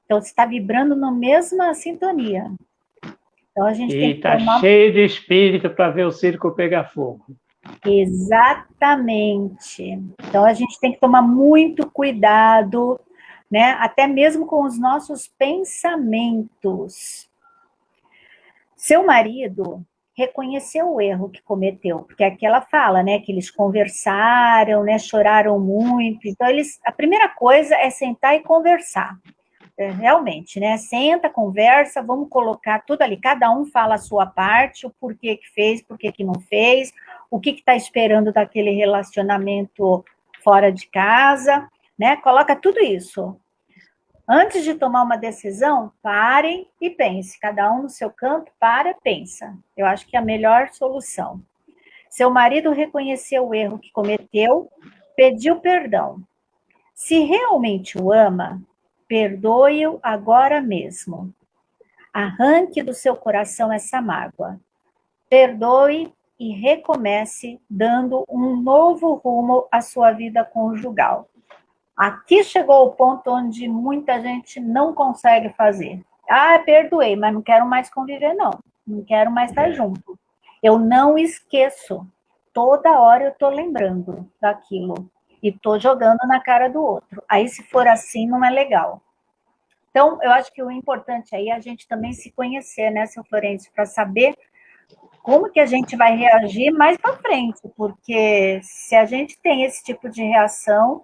Então, você está vibrando na mesma sintonia. Então, a gente tem que tá tomar... cheio de espírito para ver o circo pegar fogo. Exatamente. Então, a gente tem que tomar muito cuidado, né? Até mesmo com os nossos pensamentos. Seu marido reconheceu o erro que cometeu, porque aqui ela fala, né, que eles conversaram, né, choraram muito. Então, a primeira coisa é sentar e conversar. Realmente, né? Senta, conversa, vamos colocar tudo ali. Cada um fala a sua parte, o porquê que fez, porquê que não fez, o que está esperando daquele relacionamento fora de casa, né? Coloca tudo isso. Antes de tomar uma decisão, parem e pense. Cada um no seu canto, pensa. Eu acho que é a melhor solução. Seu marido reconheceu o erro que cometeu, pediu perdão. Se realmente o ama, perdoe-o agora mesmo. Arranque do seu coração essa mágoa. Perdoe e recomece, dando um novo rumo à sua vida conjugal. Aqui chegou o ponto onde muita gente não consegue fazer. Ah, perdoei, mas não quero mais conviver, não. Não quero mais estar junto. Eu não esqueço. Toda hora eu estou lembrando daquilo. E estou jogando na cara do outro. Aí, se for assim, não é legal. Então, eu acho que o importante aí é a gente também se conhecer, né, seu Florencio, para saber como que a gente vai reagir mais para frente, porque se a gente tem esse tipo de reação,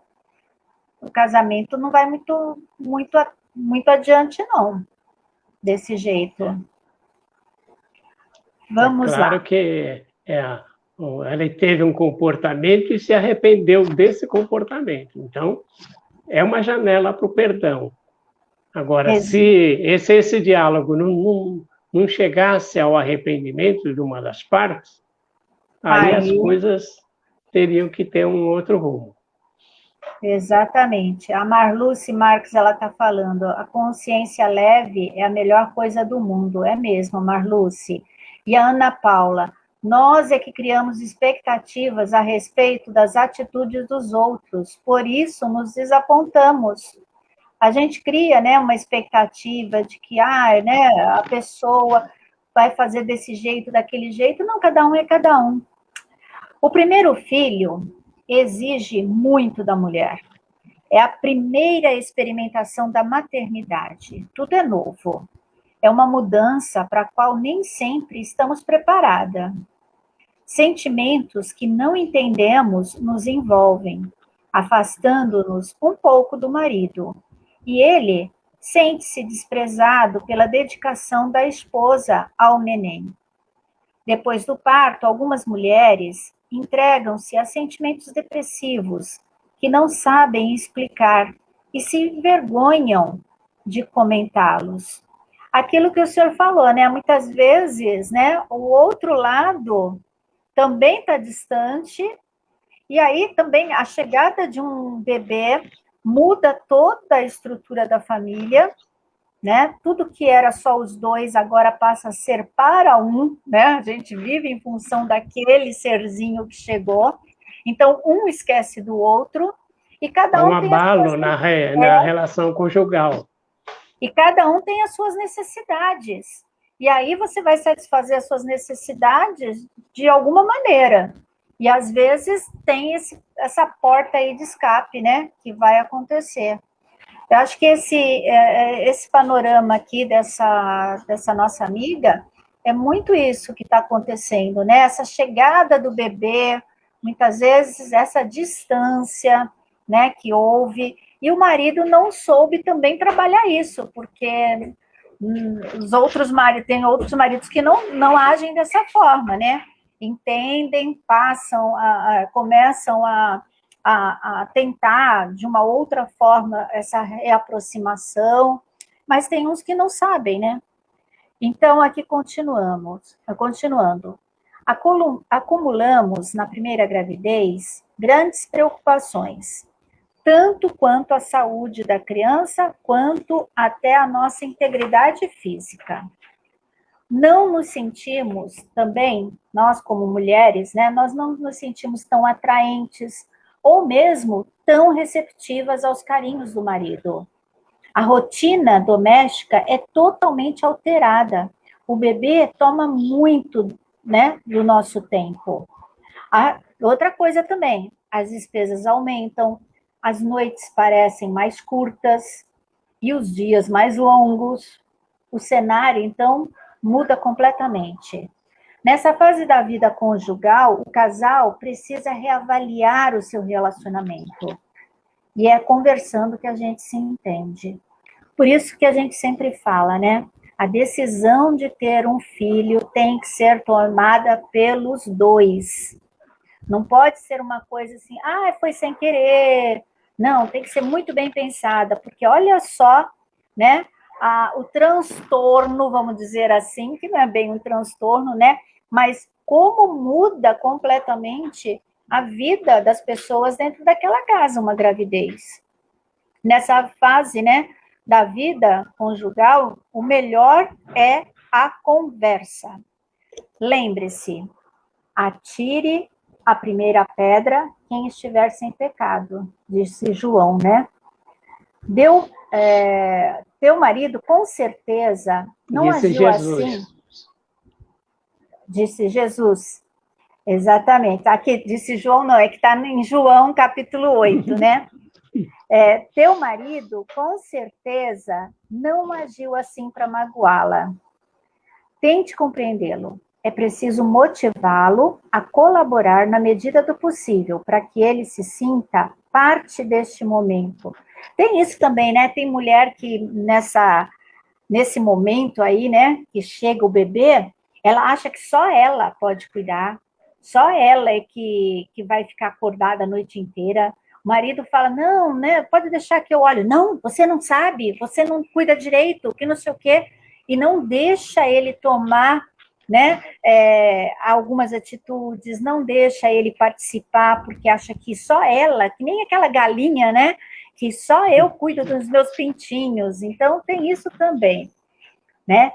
o casamento não vai muito adiante, não, desse jeito. Vamos claro lá. que ela teve um comportamento e se arrependeu desse comportamento. Então, é uma janela para o perdão. Agora, se esse diálogo não chegasse ao arrependimento de uma das partes, aí as coisas teriam que ter um outro rumo. Exatamente. A Marluce Marques, ela está falando, a consciência leve é a melhor coisa do mundo. É mesmo, Marluce. E a Ana Paula, nós é que criamos expectativas a respeito das atitudes dos outros, por isso nos desapontamos. A gente cria, né, uma expectativa de que né, a pessoa vai fazer desse jeito, daquele jeito. Não, cada um é cada um. O primeiro filho exige muito da mulher. É a primeira experimentação da maternidade. Tudo é novo. É uma mudança para a qual nem sempre estamos preparadas. Sentimentos que não entendemos nos envolvem, afastando-nos um pouco do marido. E ele sente-se desprezado pela dedicação da esposa ao neném. Depois do parto, algumas mulheres entregam-se a sentimentos depressivos que não sabem explicar e se envergonham de comentá-los. Aquilo que o senhor falou, né? Muitas vezes, né, o outro lado também está distante, e aí também a chegada de um bebê muda toda a estrutura da família, né? Tudo que era só os dois agora passa a ser para um, né? A gente vive em função daquele serzinho que chegou. Então, um esquece do outro e cada um tem abalo na relação conjugal. E cada um tem as suas necessidades. E aí você vai satisfazer as suas necessidades de alguma maneira. E às vezes tem essa porta aí de escape, né? Que vai acontecer. Eu acho que esse panorama aqui dessa nossa amiga é muito isso que está acontecendo, né? Essa chegada do bebê, muitas vezes essa distância, né, que houve, e o marido não soube também trabalhar isso, porque os outros maridos, tem outros maridos que não agem dessa forma, né? Entendem, passam, começam a tentar de uma outra forma essa reaproximação, mas tem uns que não sabem, né? Então, aqui continuando. Acumulamos na primeira gravidez grandes preocupações, tanto quanto a saúde da criança, quanto até a nossa integridade física. Não nos sentimos também, nós como mulheres, né, nós não nos sentimos tão atraentes ou mesmo tão receptivas aos carinhos do marido. A rotina doméstica é totalmente alterada. O bebê toma muito, né, do nosso tempo. Outra coisa também, as despesas aumentam, as noites parecem mais curtas e os dias mais longos. O cenário, então, muda completamente. Nessa fase da vida conjugal, o casal precisa reavaliar o seu relacionamento. E é conversando que a gente se entende. Por isso que a gente sempre fala, né? A decisão de ter um filho tem que ser tomada pelos dois. Não pode ser uma coisa assim, foi sem querer. Não, tem que ser muito bem pensada, porque olha só, né? O transtorno, vamos dizer assim, que não é bem um transtorno, né? Mas como muda completamente a vida das pessoas dentro daquela casa, uma gravidez. Nessa fase, né, da vida conjugal, o melhor é a conversa. Lembre-se, atire a primeira pedra quem estiver sem pecado, disse João, né? Teu marido, com certeza, não Disse agiu Jesus. assim. Disse Jesus. Exatamente. Aqui, disse João, não, é que está em João, capítulo 8, né? Teu marido, com certeza, não agiu assim para magoá-la. Tente compreendê-lo. É preciso motivá-lo a colaborar na medida do possível, para que ele se sinta parte deste momento. Tem isso também, né? Tem mulher que nesse momento aí, né, que chega o bebê, ela acha que só ela pode cuidar, só ela é que vai ficar acordada a noite inteira. O marido fala, não, né, pode deixar que eu olhe. Não, você não sabe, você não cuida direito, que não sei o quê. E não deixa ele tomar, né, algumas atitudes, não deixa ele participar, porque acha que só ela, que nem aquela galinha, né, que só eu cuido dos meus pintinhos. Então, tem isso também, né?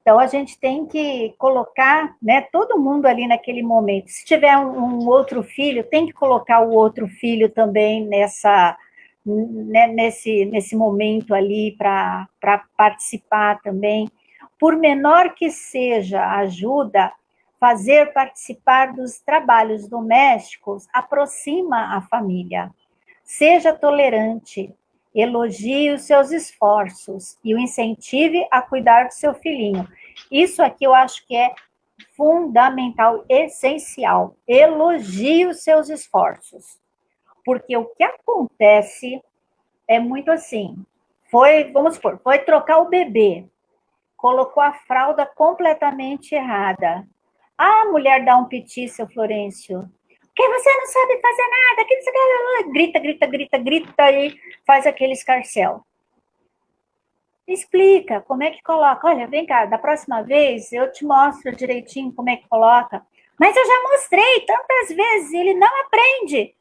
Então, a gente tem que colocar, né, todo mundo ali naquele momento. Se tiver um outro filho, tem que colocar o outro filho também nesse momento ali para participar também. Por menor que seja a ajuda, fazer participar dos trabalhos domésticos aproxima a família. Seja tolerante, elogie os seus esforços e o incentive a cuidar do seu filhinho. Isso aqui eu acho que é fundamental, essencial. Elogie os seus esforços. Porque o que acontece é muito assim. Vamos supor, foi trocar o bebê, colocou a fralda completamente errada. A mulher dá um piti, seu Florencio. Porque você não sabe fazer nada, que você grita e faz aquele escarcéu. Explica como é que coloca. Olha, vem cá, da próxima vez eu te mostro direitinho como é que coloca. Mas eu já mostrei tantas vezes, ele não aprende.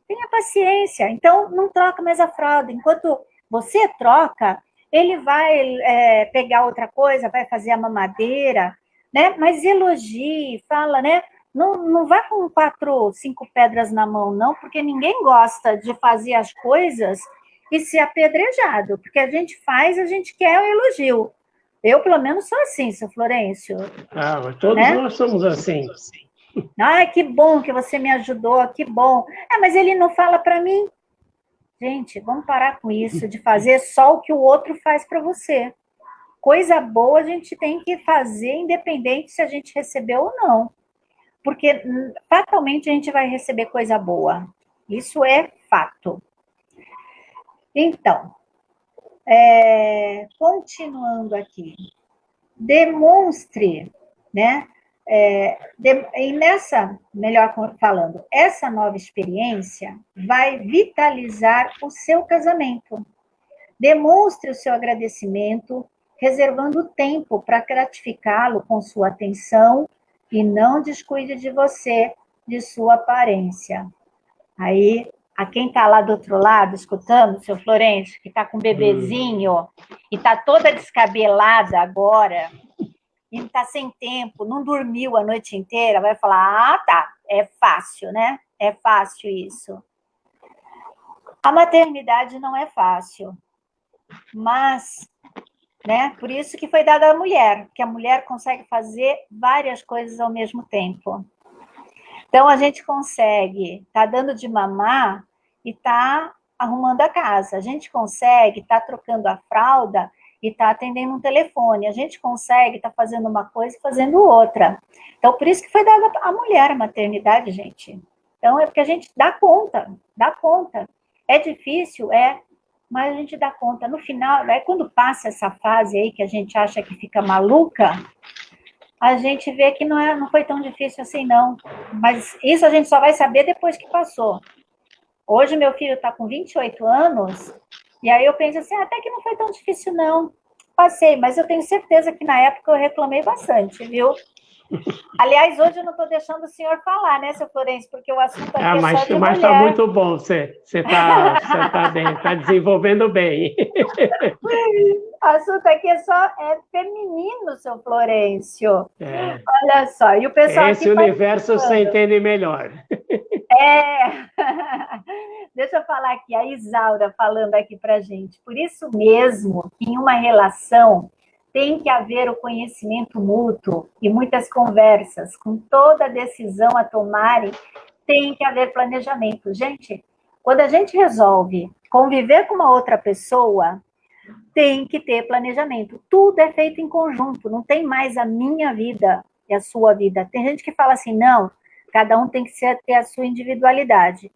Tenha paciência. Então, não troca mais a fralda. Enquanto você troca, ele vai pegar outra coisa, vai fazer a mamadeira, né? Mas elogie, fala, né? Não vai com 4, 5 pedras na mão, não, porque ninguém gosta de fazer as coisas e ser apedrejado, porque a gente faz, a gente quer o elogio. Eu, pelo menos, sou assim, seu Florencio. Todos né? Nós somos assim. Ai, que bom que você me ajudou, que bom. Mas ele não fala para mim. Gente, vamos parar com isso, de fazer só o que o outro faz para você. Coisa boa a gente tem que fazer, independente se a gente recebeu ou não. Porque fatalmente a gente vai receber coisa boa. Isso é fato. Então, continuando aqui, demonstre, né? E nessa, melhor falando, essa nova experiência vai vitalizar o seu casamento. Demonstre o seu agradecimento, reservando tempo para gratificá-lo com sua atenção e não descuide de você, de sua aparência. Aí, a quem está lá do outro lado, escutando, seu Florencio, que está com um bebezinho e está toda descabelada agora, e está sem tempo, não dormiu a noite inteira, vai falar, tá, é fácil, né? É fácil isso. A maternidade não é fácil, mas, né, por isso que foi dada à mulher, que a mulher consegue fazer várias coisas ao mesmo tempo. Então, a gente consegue estar dando de mamar e estar arrumando a casa. A gente consegue estar trocando a fralda e estar atendendo um telefone. A gente consegue estar fazendo uma coisa e fazendo outra. Então, por isso que foi dada à mulher a maternidade, gente. Então, é porque a gente dá conta, dá conta. É difícil, mas a gente dá conta. No final, quando passa essa fase aí que a gente acha que fica maluca, a gente vê que não foi tão difícil assim, não. Mas isso a gente só vai saber depois que passou. Hoje, meu filho está com 28 anos, e aí eu penso assim, até que não foi tão difícil, não. Passei, mas eu tenho certeza que na época eu reclamei bastante, viu? Aliás, hoje eu não estou deixando o senhor falar, né, seu Florencio, porque o assunto aqui é só de mulher. Mas está muito bom, você está bem, está desenvolvendo bem. O assunto aqui é feminino, seu Florencio. Olha só, e o pessoal esse universo você entende melhor. Deixa eu falar aqui, a Isaura falando aqui pra gente. Por isso mesmo, em uma relação, tem que haver o conhecimento mútuo e muitas conversas. Com toda decisão a tomarem, tem que haver planejamento. Gente, quando a gente resolve conviver com uma outra pessoa, tem que ter planejamento. Tudo é feito em conjunto, não tem mais a minha vida e a sua vida. Tem gente que fala assim, não, cada um tem que ter a sua individualidade.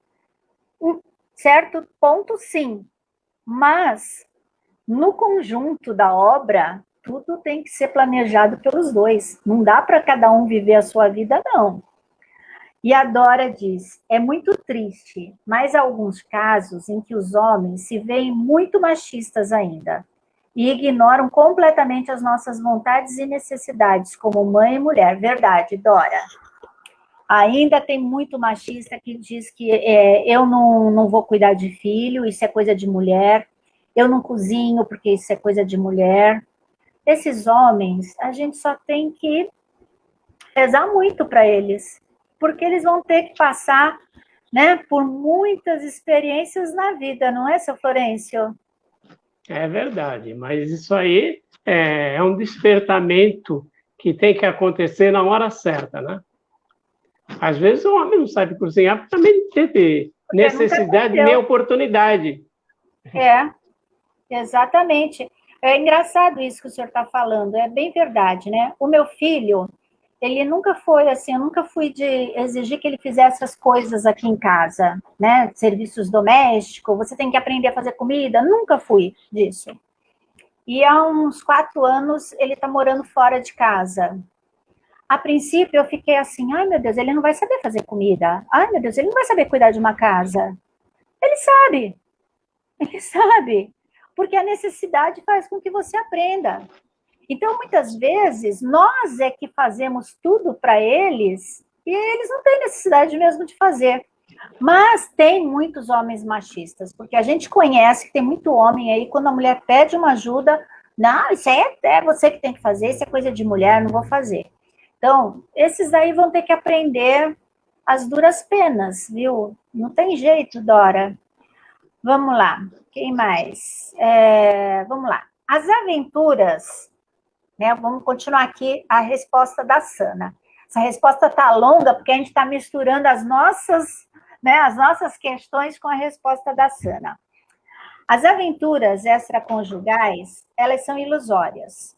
Um certo ponto, sim. Mas, no conjunto da obra, tudo tem que ser planejado pelos dois. Não dá para cada um viver a sua vida, não. E a Dora diz, é muito triste, mas há alguns casos em que os homens se veem muito machistas ainda e ignoram completamente as nossas vontades e necessidades como mãe e mulher. Verdade, Dora. Ainda tem muito machista que diz que eu não vou cuidar de filho, isso é coisa de mulher. Eu não cozinho porque isso é coisa de mulher. Esses homens, a gente só tem que rezar muito para eles, porque eles vão ter que passar, né, por muitas experiências na vida, não é, seu Florencio? É verdade, mas isso aí é um despertamento que tem que acontecer na hora certa, né? Às vezes o homem não sabe cozinhar porque também não teve necessidade nem oportunidade. Exatamente. É engraçado isso que o senhor está falando, é bem verdade, né? O meu filho, ele nunca foi assim, eu nunca fui de exigir que ele fizesse as coisas aqui em casa, né? Serviços domésticos, você tem que aprender a fazer comida, nunca fui disso. E há uns 4 anos ele está morando fora de casa. A princípio eu fiquei assim, ai meu Deus, ele não vai saber fazer comida. Ai meu Deus, ele não vai saber cuidar de uma casa. Ele sabe. Porque a necessidade faz com que você aprenda. Então, muitas vezes, nós é que fazemos tudo para eles e eles não têm necessidade mesmo de fazer. Mas tem muitos homens machistas, porque a gente conhece que tem muito homem aí, quando a mulher pede uma ajuda, não, isso é você que tem que fazer, isso é coisa de mulher, não vou fazer. Então, esses aí vão ter que aprender as duras penas, viu? Não tem jeito, Dora. Vamos lá, quem mais? Vamos lá. As aventuras, né? Vamos continuar aqui a resposta da Sana. Essa resposta está longa, porque a gente está misturando as nossas questões com a resposta da Sana. As aventuras extraconjugais, elas são ilusórias.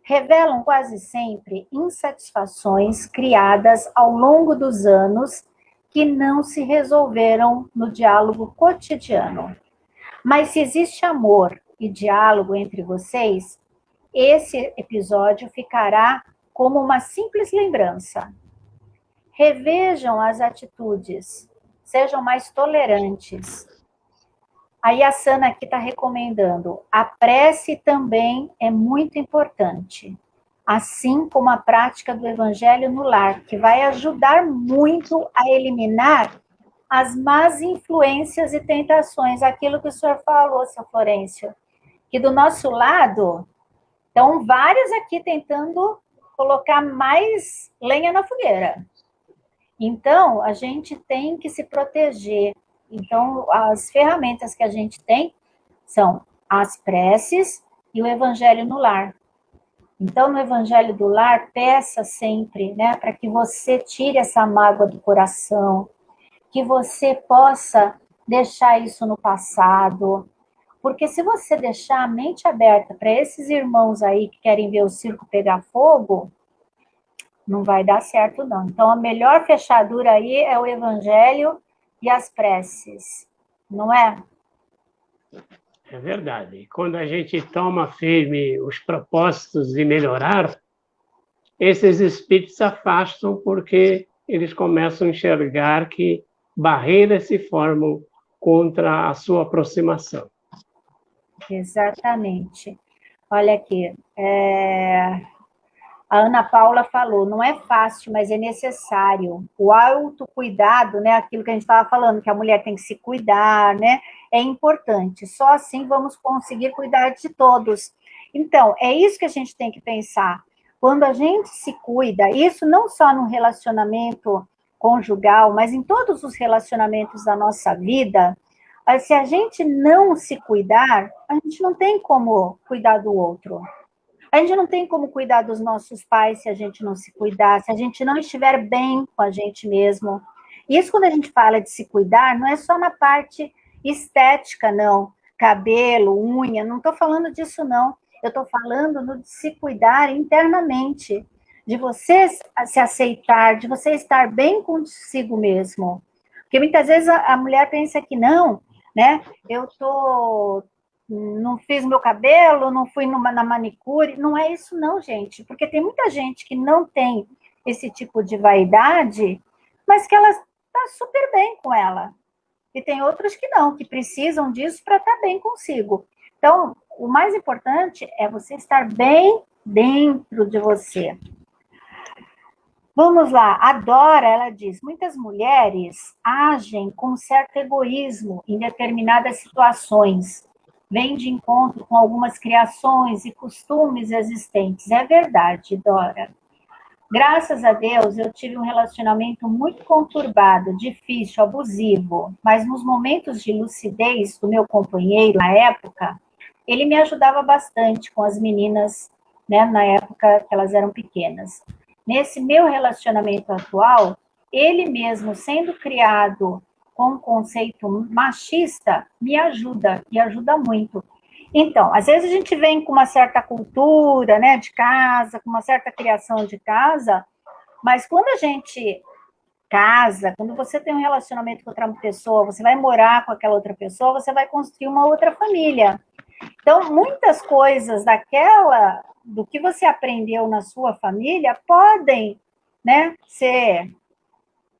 Revelam quase sempre insatisfações criadas ao longo dos anos que não se resolveram no diálogo cotidiano. Mas se existe amor e diálogo entre vocês, esse episódio ficará como uma simples lembrança. Revejam as atitudes, sejam mais tolerantes. Aí a Sana aqui está recomendando, a prece também é muito importante, assim como a prática do Evangelho no lar, que vai ajudar muito a eliminar as más influências e tentações, aquilo que o senhor falou, seu Florencio, que do nosso lado, estão vários aqui tentando colocar mais lenha na fogueira. Então, a gente tem que se proteger. Então, as ferramentas que a gente tem são as preces e o Evangelho no lar. Então, no Evangelho do lar, peça sempre, né, para que você tire essa mágoa do coração, que você possa deixar isso no passado, porque se você deixar a mente aberta para esses irmãos aí que querem ver o circo pegar fogo, não vai dar certo, não. Então, a melhor fechadura aí é o Evangelho e as preces, não é? É verdade. E quando a gente toma firme os propósitos de melhorar, esses espíritos se afastam porque eles começam a enxergar que barreiras se formam contra a sua aproximação. Exatamente. Olha aqui, a Ana Paula falou, não é fácil, mas é necessário. O autocuidado, né, aquilo que a gente estava falando, que a mulher tem que se cuidar, né, é importante. Só assim vamos conseguir cuidar de todos. Então, é isso que a gente tem que pensar. Quando a gente se cuida, isso não só no relacionamento conjugal, mas em todos os relacionamentos da nossa vida, se a gente não se cuidar, a gente não tem como cuidar do outro. A gente não tem como cuidar dos nossos pais se a gente não se cuidar, se a gente não estiver bem com a gente mesmo. E isso, quando a gente fala de se cuidar, não é só na parte estética, não. Cabelo, unha, não estou falando disso, não. Eu estou falando de se cuidar internamente, de você se aceitar, de você estar bem consigo mesmo. Porque muitas vezes a mulher pensa que não, né? Não fiz meu cabelo, não fui na manicure. Não é isso não, gente. Porque tem muita gente que não tem esse tipo de vaidade, mas que ela está super bem com ela. E tem outros que não, que precisam disso para estar bem consigo. Então, o mais importante é você estar bem dentro de você. Vamos lá, a Dora, ela diz, muitas mulheres agem com certo egoísmo em determinadas situações, vem de encontro com algumas criações e costumes existentes. É verdade, Dora. Graças a Deus, eu tive um relacionamento muito conturbado, difícil, abusivo, mas nos momentos de lucidez do meu companheiro, na época, ele me ajudava bastante com as meninas, né, na época que elas eram pequenas. Nesse meu relacionamento atual, ele mesmo sendo criado com um conceito machista, me ajuda, e ajuda muito. Então, às vezes a gente vem com uma certa cultura, né, de casa, com uma certa criação de casa, mas quando a gente casa, quando você tem um relacionamento com outra pessoa, você vai morar com aquela outra pessoa, você vai construir uma outra família. Então, muitas coisas do que você aprendeu na sua família, podem, né, ser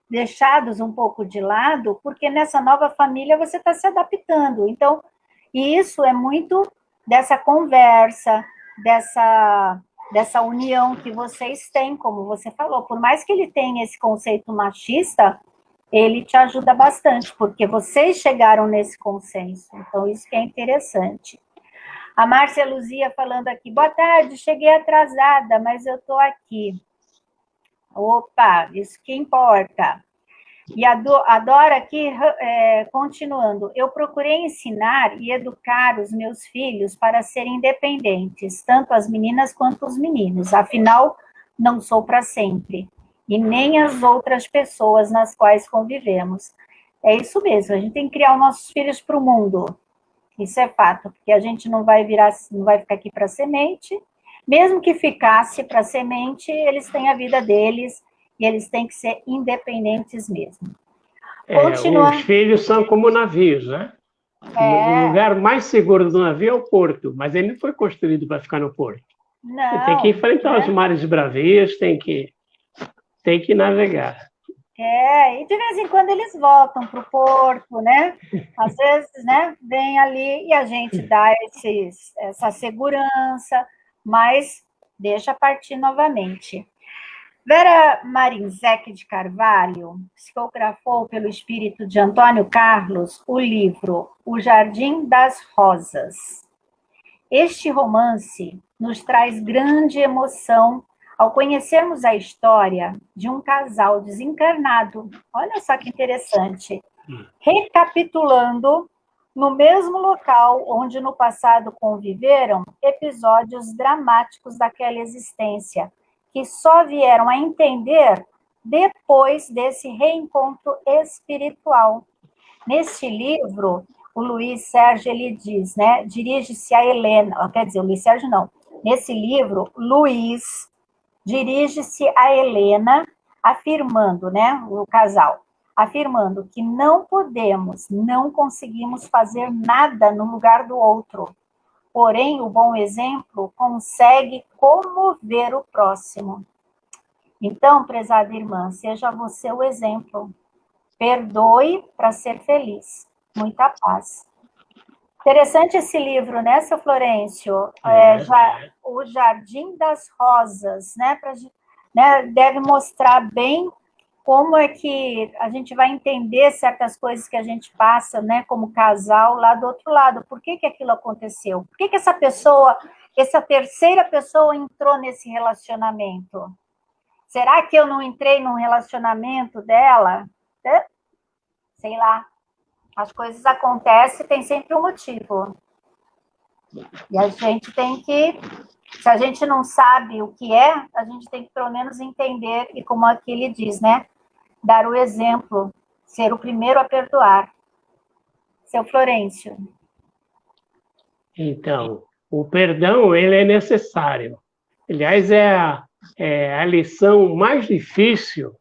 deixados um pouco de lado, porque nessa nova família você está se adaptando. Então, isso é muito dessa conversa, dessa união que vocês têm, como você falou. Por mais que ele tenha esse conceito machista, ele te ajuda bastante, porque vocês chegaram nesse consenso. Então, isso que é interessante. A Márcia Luzia falando aqui, boa tarde, cheguei atrasada, mas eu estou aqui. Opa, isso que importa. E a Dora aqui, continuando, eu procurei ensinar e educar os meus filhos para serem independentes, tanto as meninas quanto os meninos, afinal, não sou para sempre, e nem as outras pessoas nas quais convivemos. É isso mesmo, a gente tem que criar os nossos filhos para o mundo, isso é fato, porque a gente não vai ficar aqui para semente, mesmo que ficasse para semente, eles têm a vida deles, e eles têm que ser independentes mesmo. Os filhos são como navios, né? O lugar mais seguro do navio é o porto, mas ele não foi construído para ficar no porto. Não, Ele tem que enfrentar os mares bravios, tem que navegar. E de vez em quando eles voltam para o porto, né? Às vezes, né, vem ali e a gente dá essa segurança, mas deixa partir novamente. Vera Marinzec de Carvalho psicografou pelo espírito de Antônio Carlos o livro O Jardim das Rosas. Este romance nos traz grande emoção ao conhecermos a história de um casal desencarnado. Olha só que interessante. Recapitulando no mesmo local onde no passado conviveram episódios dramáticos daquela existência, que só vieram a entender depois desse reencontro espiritual. Neste livro, o Luiz Sérgio, ele diz, né, dirige-se a Helena, quer dizer, o Luiz Sérgio não, nesse livro, Luiz dirige-se a Helena, afirmando, né, o casal, afirmando que não podemos, não conseguimos fazer nada no lugar do outro. Porém, o bom exemplo consegue comover o próximo. Então, prezada irmã, seja você o exemplo. Perdoe para ser feliz. Muita paz. Interessante esse livro, né, seu Florencio? O Jardim das Rosas, né, deve mostrar bem como é que a gente vai entender certas coisas que a gente passa, né, como casal, lá do outro lado. Por que aquilo aconteceu? Por que essa pessoa, essa terceira pessoa entrou nesse relacionamento? Será que eu não entrei num relacionamento dela? Sei lá. As coisas acontecem, tem sempre um motivo. E a gente tem que, se a gente não sabe o que é, a gente tem que pelo menos entender, e como aqui ele diz, né? Dar o exemplo, ser o primeiro a perdoar. Seu Florencio. Então, o perdão, ele é necessário. Aliás, é a lição mais difícil,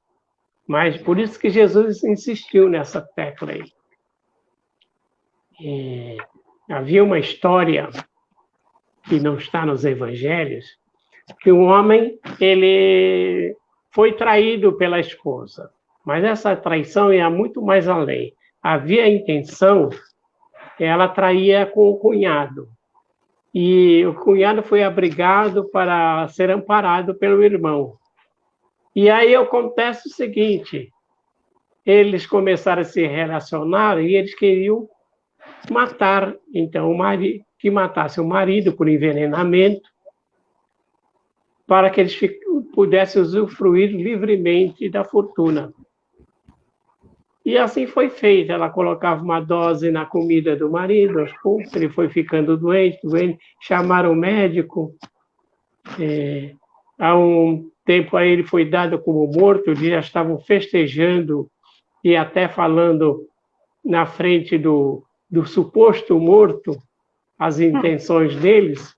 mas por isso que Jesus insistiu nessa tecla aí. Havia uma história que não está nos evangelhos, que um homem, ele foi traído pela esposa, mas essa traição ia muito mais além. Havia a intenção, ela traía com o cunhado, e o cunhado foi abrigado para ser amparado pelo irmão. E aí acontece o seguinte, eles começaram a se relacionar e eles queriam matar, então, o marido, que matasse o marido por envenenamento, para que eles pudessem usufruir livremente da fortuna. E assim foi feito. Ela colocava uma dose na comida do marido, aos poucos, ele foi ficando doente, chamaram o médico. Há um tempo aí ele foi dado como morto, eles já estavam festejando e até falando na frente do suposto morto, as intenções deles.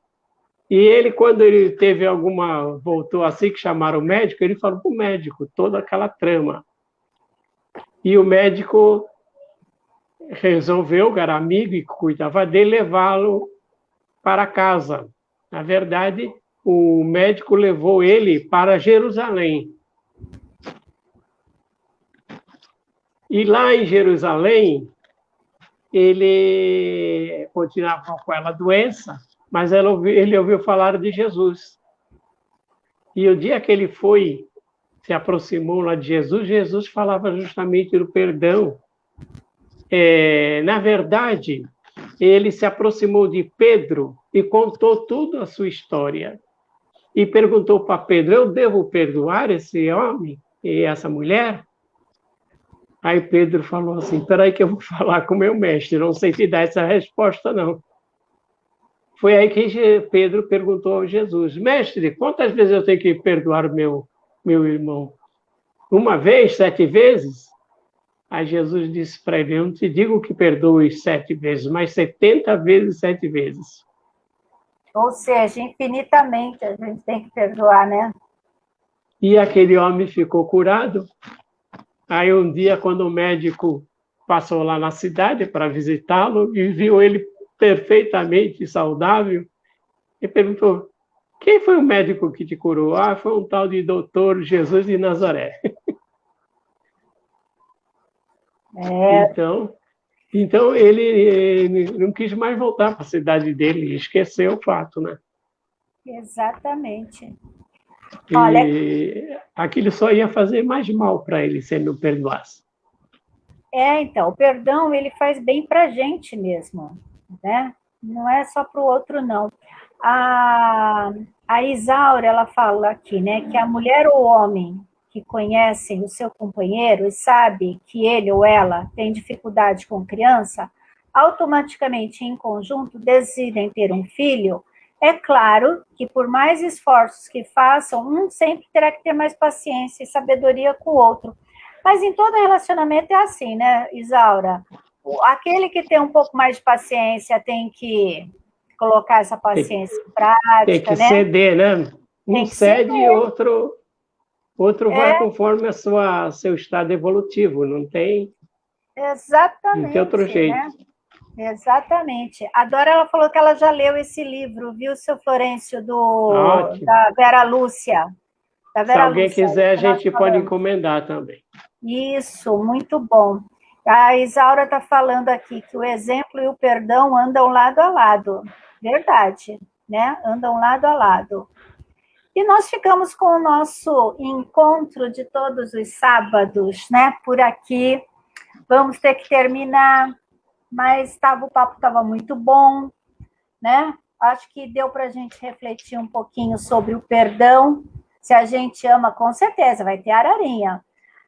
E ele, quando ele teve voltou assim, que chamaram o médico, ele falou para o médico toda aquela trama. E o médico resolveu, que era amigo e cuidava dele, levá-lo para casa. Na verdade, o médico levou ele para Jerusalém. E lá em Jerusalém, ele continuava com aquela doença, mas ele ouviu falar de Jesus. E o dia que ele se aproximou lá de Jesus, Jesus falava justamente do perdão. Na verdade, ele se aproximou de Pedro e contou tudo a sua história. E perguntou para Pedro, eu devo perdoar esse homem e essa mulher? Aí Pedro falou assim, espera aí que eu vou falar com o meu mestre, não sei te dar essa resposta, não. Foi aí que Pedro perguntou a Jesus, mestre, quantas vezes eu tenho que perdoar o meu irmão? 1 vez, 7 vezes? Aí Jesus disse para ele, eu não te digo que perdoe 7 vezes, mas 70 vezes 7 vezes. Ou seja, infinitamente a gente tem que perdoar, né? E aquele homem ficou curado. Aí um dia, quando o médico passou lá na cidade para visitá-lo e viu ele perfeitamente saudável e perguntou: quem foi o médico que te curou? Ah, foi um tal de doutor Jesus de Nazaré. Então ele não quis mais voltar para a cidade dele e esqueceu o fato, né? Exatamente. E olha, aquilo só ia fazer mais mal para ele se ele não perdoasse. Então, o perdão, ele faz bem para a gente mesmo, né? Não é só para o outro, não. A Isaura, ela fala aqui, né, que a mulher ou o homem que conhecem o seu companheiro e sabe que ele ou ela tem dificuldade com criança, automaticamente, em conjunto, decidem ter um filho. É claro que, por mais esforços que façam, um sempre terá que ter mais paciência e sabedoria com o outro. Mas em todo relacionamento é assim, né, Isaura? Aquele que tem um pouco mais de paciência tem que colocar essa paciência em prática, tem que né? Ceder, né? Um cede e outro vai conforme seu estado evolutivo, não tem... Exatamente. Não tem outro jeito. Né? Exatamente. A Dora, ela falou que ela já leu esse livro, viu, seu Florencio, da Vera Lúcia. Se alguém quiser, a gente pode encomendar também. Isso, muito bom. A Isaura está falando aqui que o exemplo e o perdão andam lado a lado. Verdade, né? Andam lado a lado. E nós ficamos com o nosso encontro de todos os sábados, né? Por aqui. Vamos ter que terminar, mas o papo estava muito bom, né? Acho que deu para a gente refletir um pouquinho sobre o perdão. Se a gente ama, com certeza, vai ter ararinha.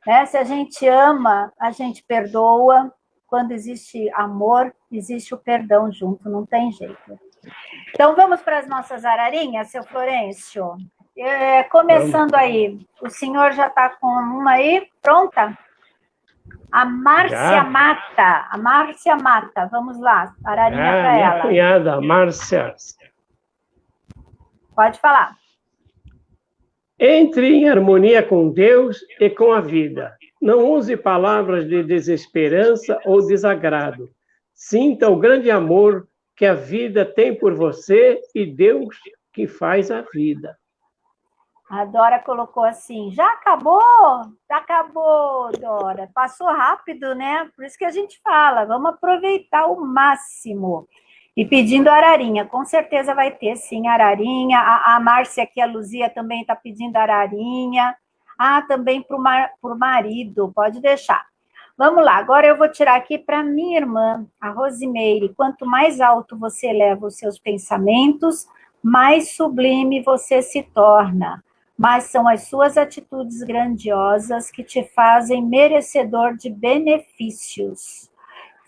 Né? Se a gente ama, a gente perdoa. Quando existe amor, existe o perdão junto, não tem jeito. Então, vamos para as nossas ararinhas, seu Florencio? Começando aí, o senhor já está com uma aí pronta? A Márcia Mata, vamos lá, ararinha para ela. Minha cunhada, Márcia. Pode falar. Entre em harmonia com Deus e com a vida. Não use palavras de desesperança ou desagrado. Sinta o grande amor que a vida tem por você e Deus que faz a vida. A Dora colocou assim, já acabou? Já acabou, Dora. Passou rápido, né? Por isso que a gente fala, vamos aproveitar o máximo. E pedindo ararinha, com certeza vai ter, sim, ararinha. A Márcia aqui, a Luzia, também está pedindo ararinha. Também para o marido, pode deixar. Vamos lá, agora eu vou tirar aqui para minha irmã, a Rosimeire. Quanto mais alto você eleva os seus pensamentos, mais sublime você se torna. Mas são as suas atitudes grandiosas que te fazem merecedor de benefícios.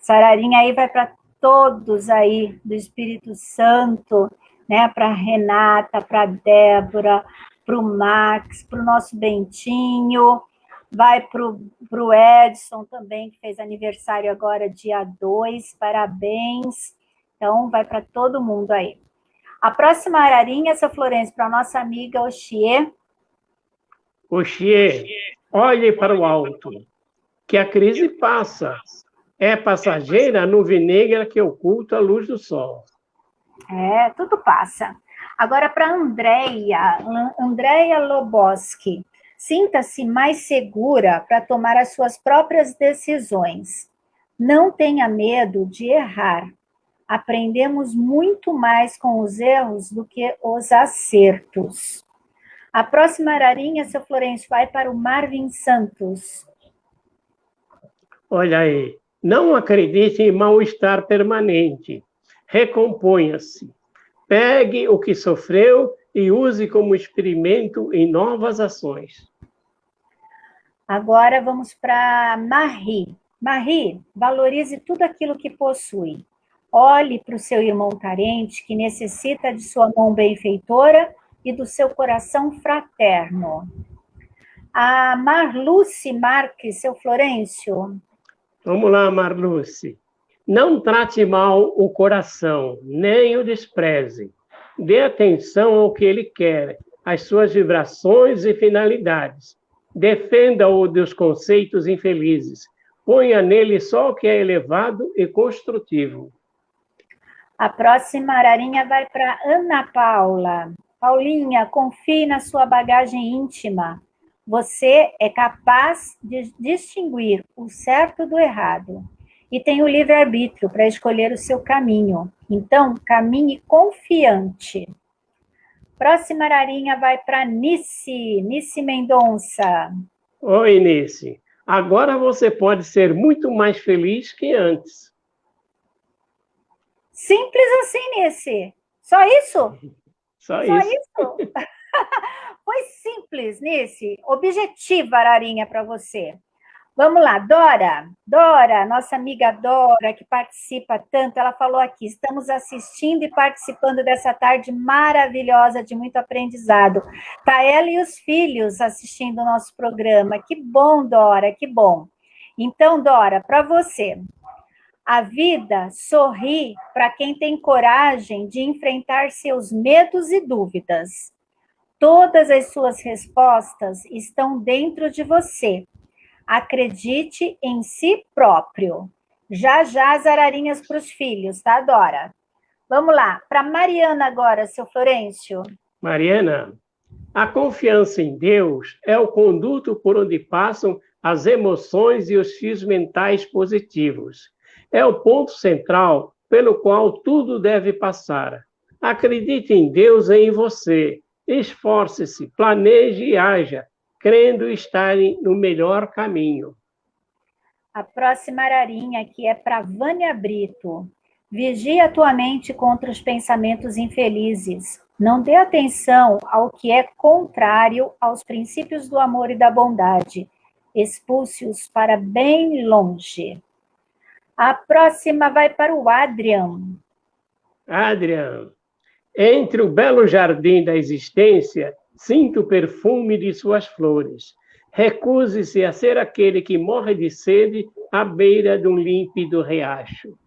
Essa ararinha aí vai para todos aí do Espírito Santo, né? Para a Renata, para a Débora, para o Max, para o nosso Bentinho, vai para o Edson também, que fez aniversário agora, dia 2, parabéns. Então, vai para todo mundo aí. A próxima ararinha, seu Florencio, para a nossa amiga Oxie. Oxie, olhe para o alto, que a crise passa. É passageira a nuvem negra que oculta a luz do sol. Tudo passa. Agora para Andréia Loboski. Sinta-se mais segura para tomar as suas próprias decisões. Não tenha medo de errar. Aprendemos muito mais com os erros do que os acertos. A próxima ararinha, seu Florencio, vai para o Marvin Santos. Olha aí. Não acredite em mal-estar permanente. Recomponha-se. Pegue o que sofreu e use como experimento em novas ações. Agora vamos para Marie. Marie, valorize tudo aquilo que possui. Olhe para o seu irmão carente que necessita de sua mão benfeitora e do seu coração fraterno. A Marluce Marques, seu Florencio. Vamos lá, Marluce. Não trate mal o coração, nem o despreze. Dê atenção ao que ele quer, às suas vibrações e finalidades. Defenda-o dos conceitos infelizes. Ponha nele só o que é elevado e construtivo. A próxima ararinha vai para Ana Paula. Paulinha, confie na sua bagagem íntima. Você é capaz de distinguir o certo do errado e tem o livre-arbítrio para escolher o seu caminho. Então, caminhe confiante. Próxima ararinha vai para Nice Mendonça. Oi, Nice. Agora você pode ser muito mais feliz que antes. Simples assim, Nice. Só isso? Só Só isso. isso? Foi simples, Nice. Objetiva, ararinha, para você. Vamos lá, Dora, nossa amiga Dora, que participa tanto, ela falou aqui, estamos assistindo e participando dessa tarde maravilhosa de muito aprendizado. Tá ela e os filhos assistindo o nosso programa. Que bom, Dora, que bom. Então, Dora, para você, a vida sorri para quem tem coragem de enfrentar seus medos e dúvidas. Todas as suas respostas estão dentro de você. Acredite em si próprio. Já as ararinhas para os filhos, tá, Dora? Vamos lá, para Mariana agora, seu Florencio. Mariana, a confiança em Deus é o conduto por onde passam as emoções e os fios mentais positivos. É o ponto central pelo qual tudo deve passar. Acredite em Deus e em você. Esforce-se, planeje e haja, crendo estarem no melhor caminho. A próxima ararinha aqui é para Vânia Brito. Vigie a tua mente contra os pensamentos infelizes. Não dê atenção ao que é contrário aos princípios do amor e da bondade. Expulse-os para bem longe. A próxima vai para o Adrian. Adrian, entre o belo jardim da existência, sinta o perfume de suas flores. Recuse-se a ser aquele que morre de sede à beira de um límpido riacho.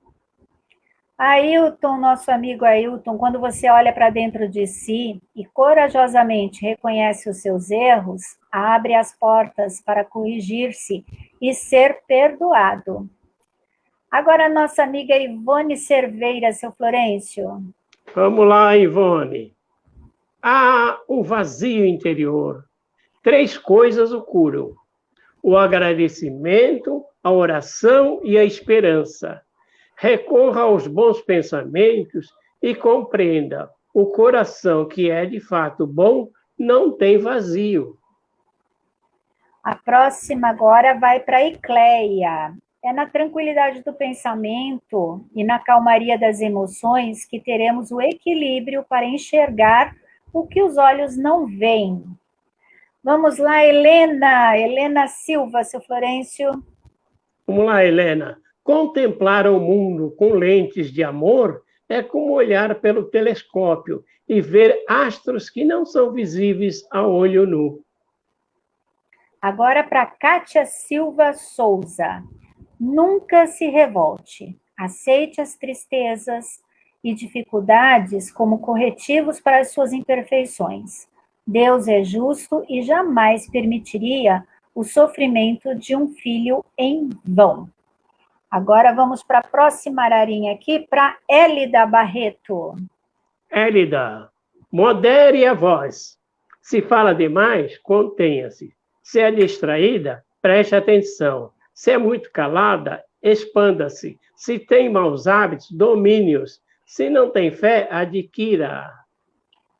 Ailton, nosso amigo Ailton, quando você olha para dentro de si e corajosamente reconhece os seus erros, abre as portas para corrigir-se e ser perdoado. Agora, nossa amiga Ivone Cerveira, seu Florencio. Vamos lá, Ivone. Há um vazio interior. 3 coisas o curam: o agradecimento, a oração e a esperança. Recorra aos bons pensamentos e compreenda: o coração que é de fato bom não tem vazio. A próxima agora vai para Icleia. É na tranquilidade do pensamento e na calmaria das emoções que teremos o equilíbrio para enxergar o que os olhos não veem. Vamos lá, Helena Silva, seu Florencio. Vamos lá, Helena. Contemplar o mundo com lentes de amor é como olhar pelo telescópio e ver astros que não são visíveis a olho nu. Agora para Kátia Silva Souza. Nunca se revolte. Aceite as tristezas e dificuldades como corretivos para as suas imperfeições. Deus é justo e jamais permitiria o sofrimento de um filho em vão. Agora vamos para a próxima ararinha aqui, para Élida Barreto. Élida, modere a voz. Se fala demais, contenha-se. Se é distraída, preste atenção. Se é muito calada, expanda-se. Se tem maus hábitos, domine-os. Se não tem fé, adquira.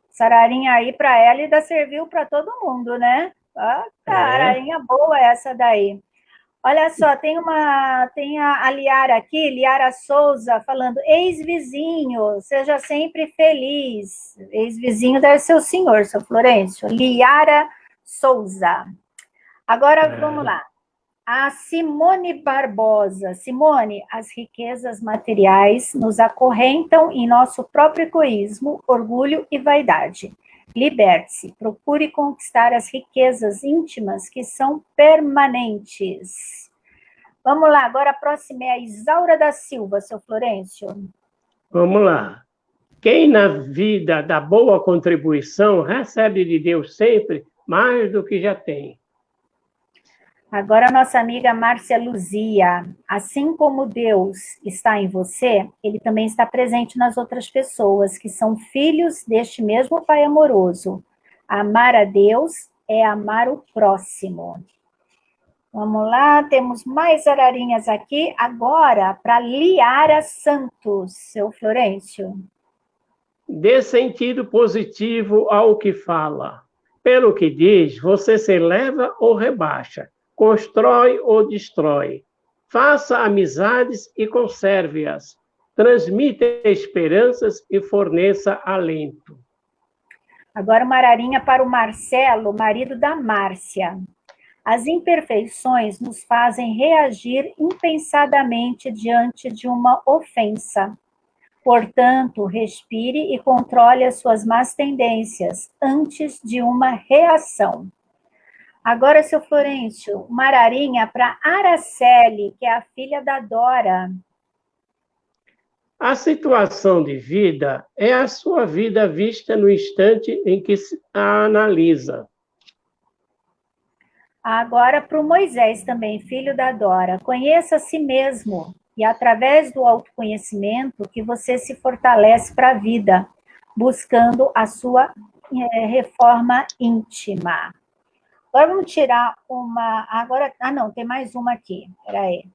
Essa ararinha aí para Élida serviu para todo mundo, né? Ah, ararinha boa essa daí. Olha só, tem a Liara aqui, Liara Souza, falando: ex-vizinho, seja sempre feliz. Ex-vizinho deve ser o senhor, seu Florencio. Liara Souza. Agora, vamos lá. A Simone Barbosa. Simone, as riquezas materiais nos acorrentam em nosso próprio egoísmo, orgulho e vaidade. Liberte-se, procure conquistar as riquezas íntimas que são permanentes. Vamos lá, agora a próxima é a Isaura da Silva, seu Florencio. Vamos lá. Quem na vida dá boa contribuição recebe de Deus sempre mais do que já tem. Agora, a nossa amiga Márcia Luzia. Assim como Deus está em você, ele também está presente nas outras pessoas, que são filhos deste mesmo Pai amoroso. Amar a Deus é amar o próximo. Vamos lá, temos mais ararinhas aqui. Agora, para Liara Santos, seu Florencio. Dê sentido positivo ao que fala. Pelo que diz, você se eleva ou rebaixa, constrói ou destrói. Faça amizades e conserve-as. Transmita esperanças e forneça alento. Agora uma ararinha para o Marcelo, marido da Márcia. As imperfeições nos fazem reagir impensadamente diante de uma ofensa. Portanto, respire e controle as suas más tendências antes de uma reação. Agora, seu Florencio, uma ararinha para Araceli, que é a filha da Dora. A situação de vida é a sua vida vista no instante em que se a analisa. Agora para o Moisés também, filho da Dora. Conheça a si mesmo e através do autoconhecimento que você se fortalece para a vida, buscando a sua reforma íntima. Agora vamos tirar uma... Agora, não, tem mais uma aqui. Espera aí.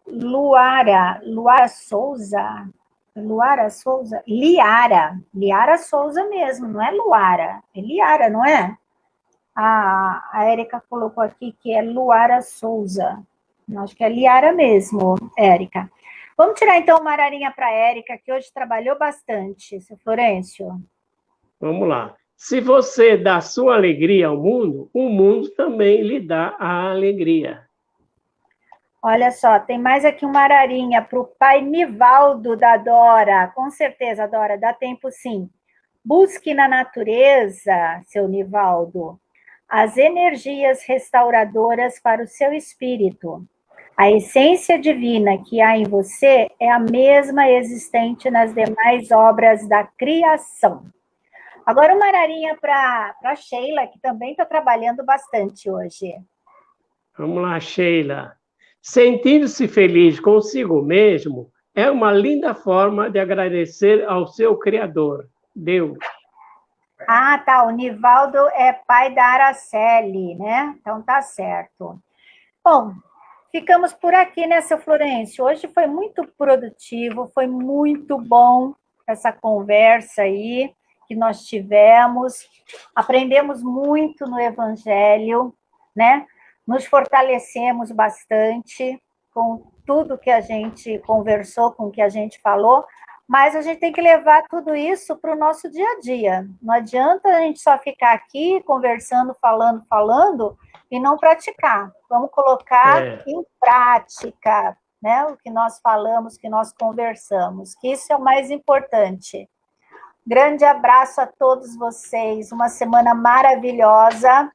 Liara Souza, Liara Souza mesmo, não é Luara, é Liara, não é? A Érica colocou aqui que é Luara Souza, acho que é Liara mesmo, Érica. Vamos tirar então uma ararinha para a Érica, que hoje trabalhou bastante, seu Florencio. Vamos lá. Se você dá sua alegria ao mundo, o mundo também lhe dá a alegria. Olha só, tem mais aqui uma ararinha para o pai Nivaldo da Dora. Com certeza, Dora, dá tempo sim. Busque na natureza, seu Nivaldo, as energias restauradoras para o seu espírito. A essência divina que há em você é a mesma existente nas demais obras da criação. Agora uma ararinha para a Sheila, que também está trabalhando bastante hoje. Vamos lá, Sheila. Sentir-se feliz consigo mesmo é uma linda forma de agradecer ao seu Criador, Deus. Ah, tá, o Nivaldo é pai da Araceli, né? Então tá certo. Bom, ficamos por aqui, né, seu Florencio? Hoje foi muito produtivo, foi muito bom essa conversa aí que nós tivemos. Aprendemos muito no Evangelho, né? Nos fortalecemos bastante com tudo que a gente conversou, com o que a gente falou, mas a gente tem que levar tudo isso para o nosso dia a dia. Não adianta a gente só ficar aqui conversando, falando e não praticar. Vamos colocar em prática, né, o que nós falamos, que nós conversamos, que isso é o mais importante. Grande abraço a todos vocês, uma semana maravilhosa.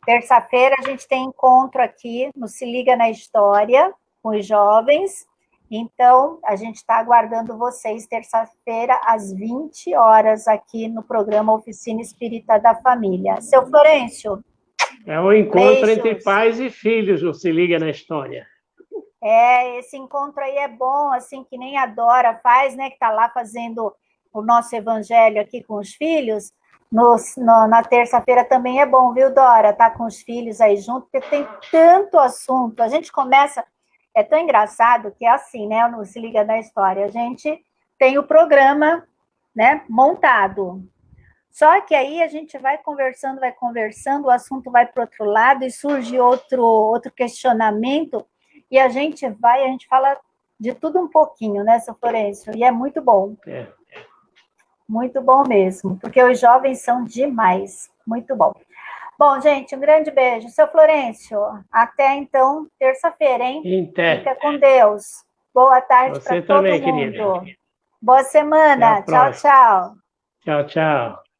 Terça-feira a gente tem encontro aqui no Se Liga na História com os jovens. Então, a gente está aguardando vocês terça-feira às 20 horas aqui no programa Oficina Espírita da Família. Seu Florencio. É um encontro entre pais e filhos no Se Liga na História. Esse encontro aí é bom, assim, que nem a Dora faz, né? Que está lá fazendo o nosso evangelho aqui com os filhos. Na terça-feira também é bom, viu, Dora? Tá com os filhos aí junto, porque tem tanto assunto. A gente começa... É tão engraçado que é assim, né? No Se Liga na História. A gente tem o programa, né, montado. Só que aí a gente vai conversando, o assunto vai para o outro lado e surge outro questionamento e a gente fala de tudo um pouquinho, né, seu Florencio? E é muito bom. Muito bom mesmo, porque os jovens são demais. Muito bom. Bom, gente, um grande beijo. Seu Florencio, até então, terça-feira, hein? Fica com Deus. Boa tarde para todo mundo. Querida. Boa semana. Tchau, tchau. Tchau, tchau.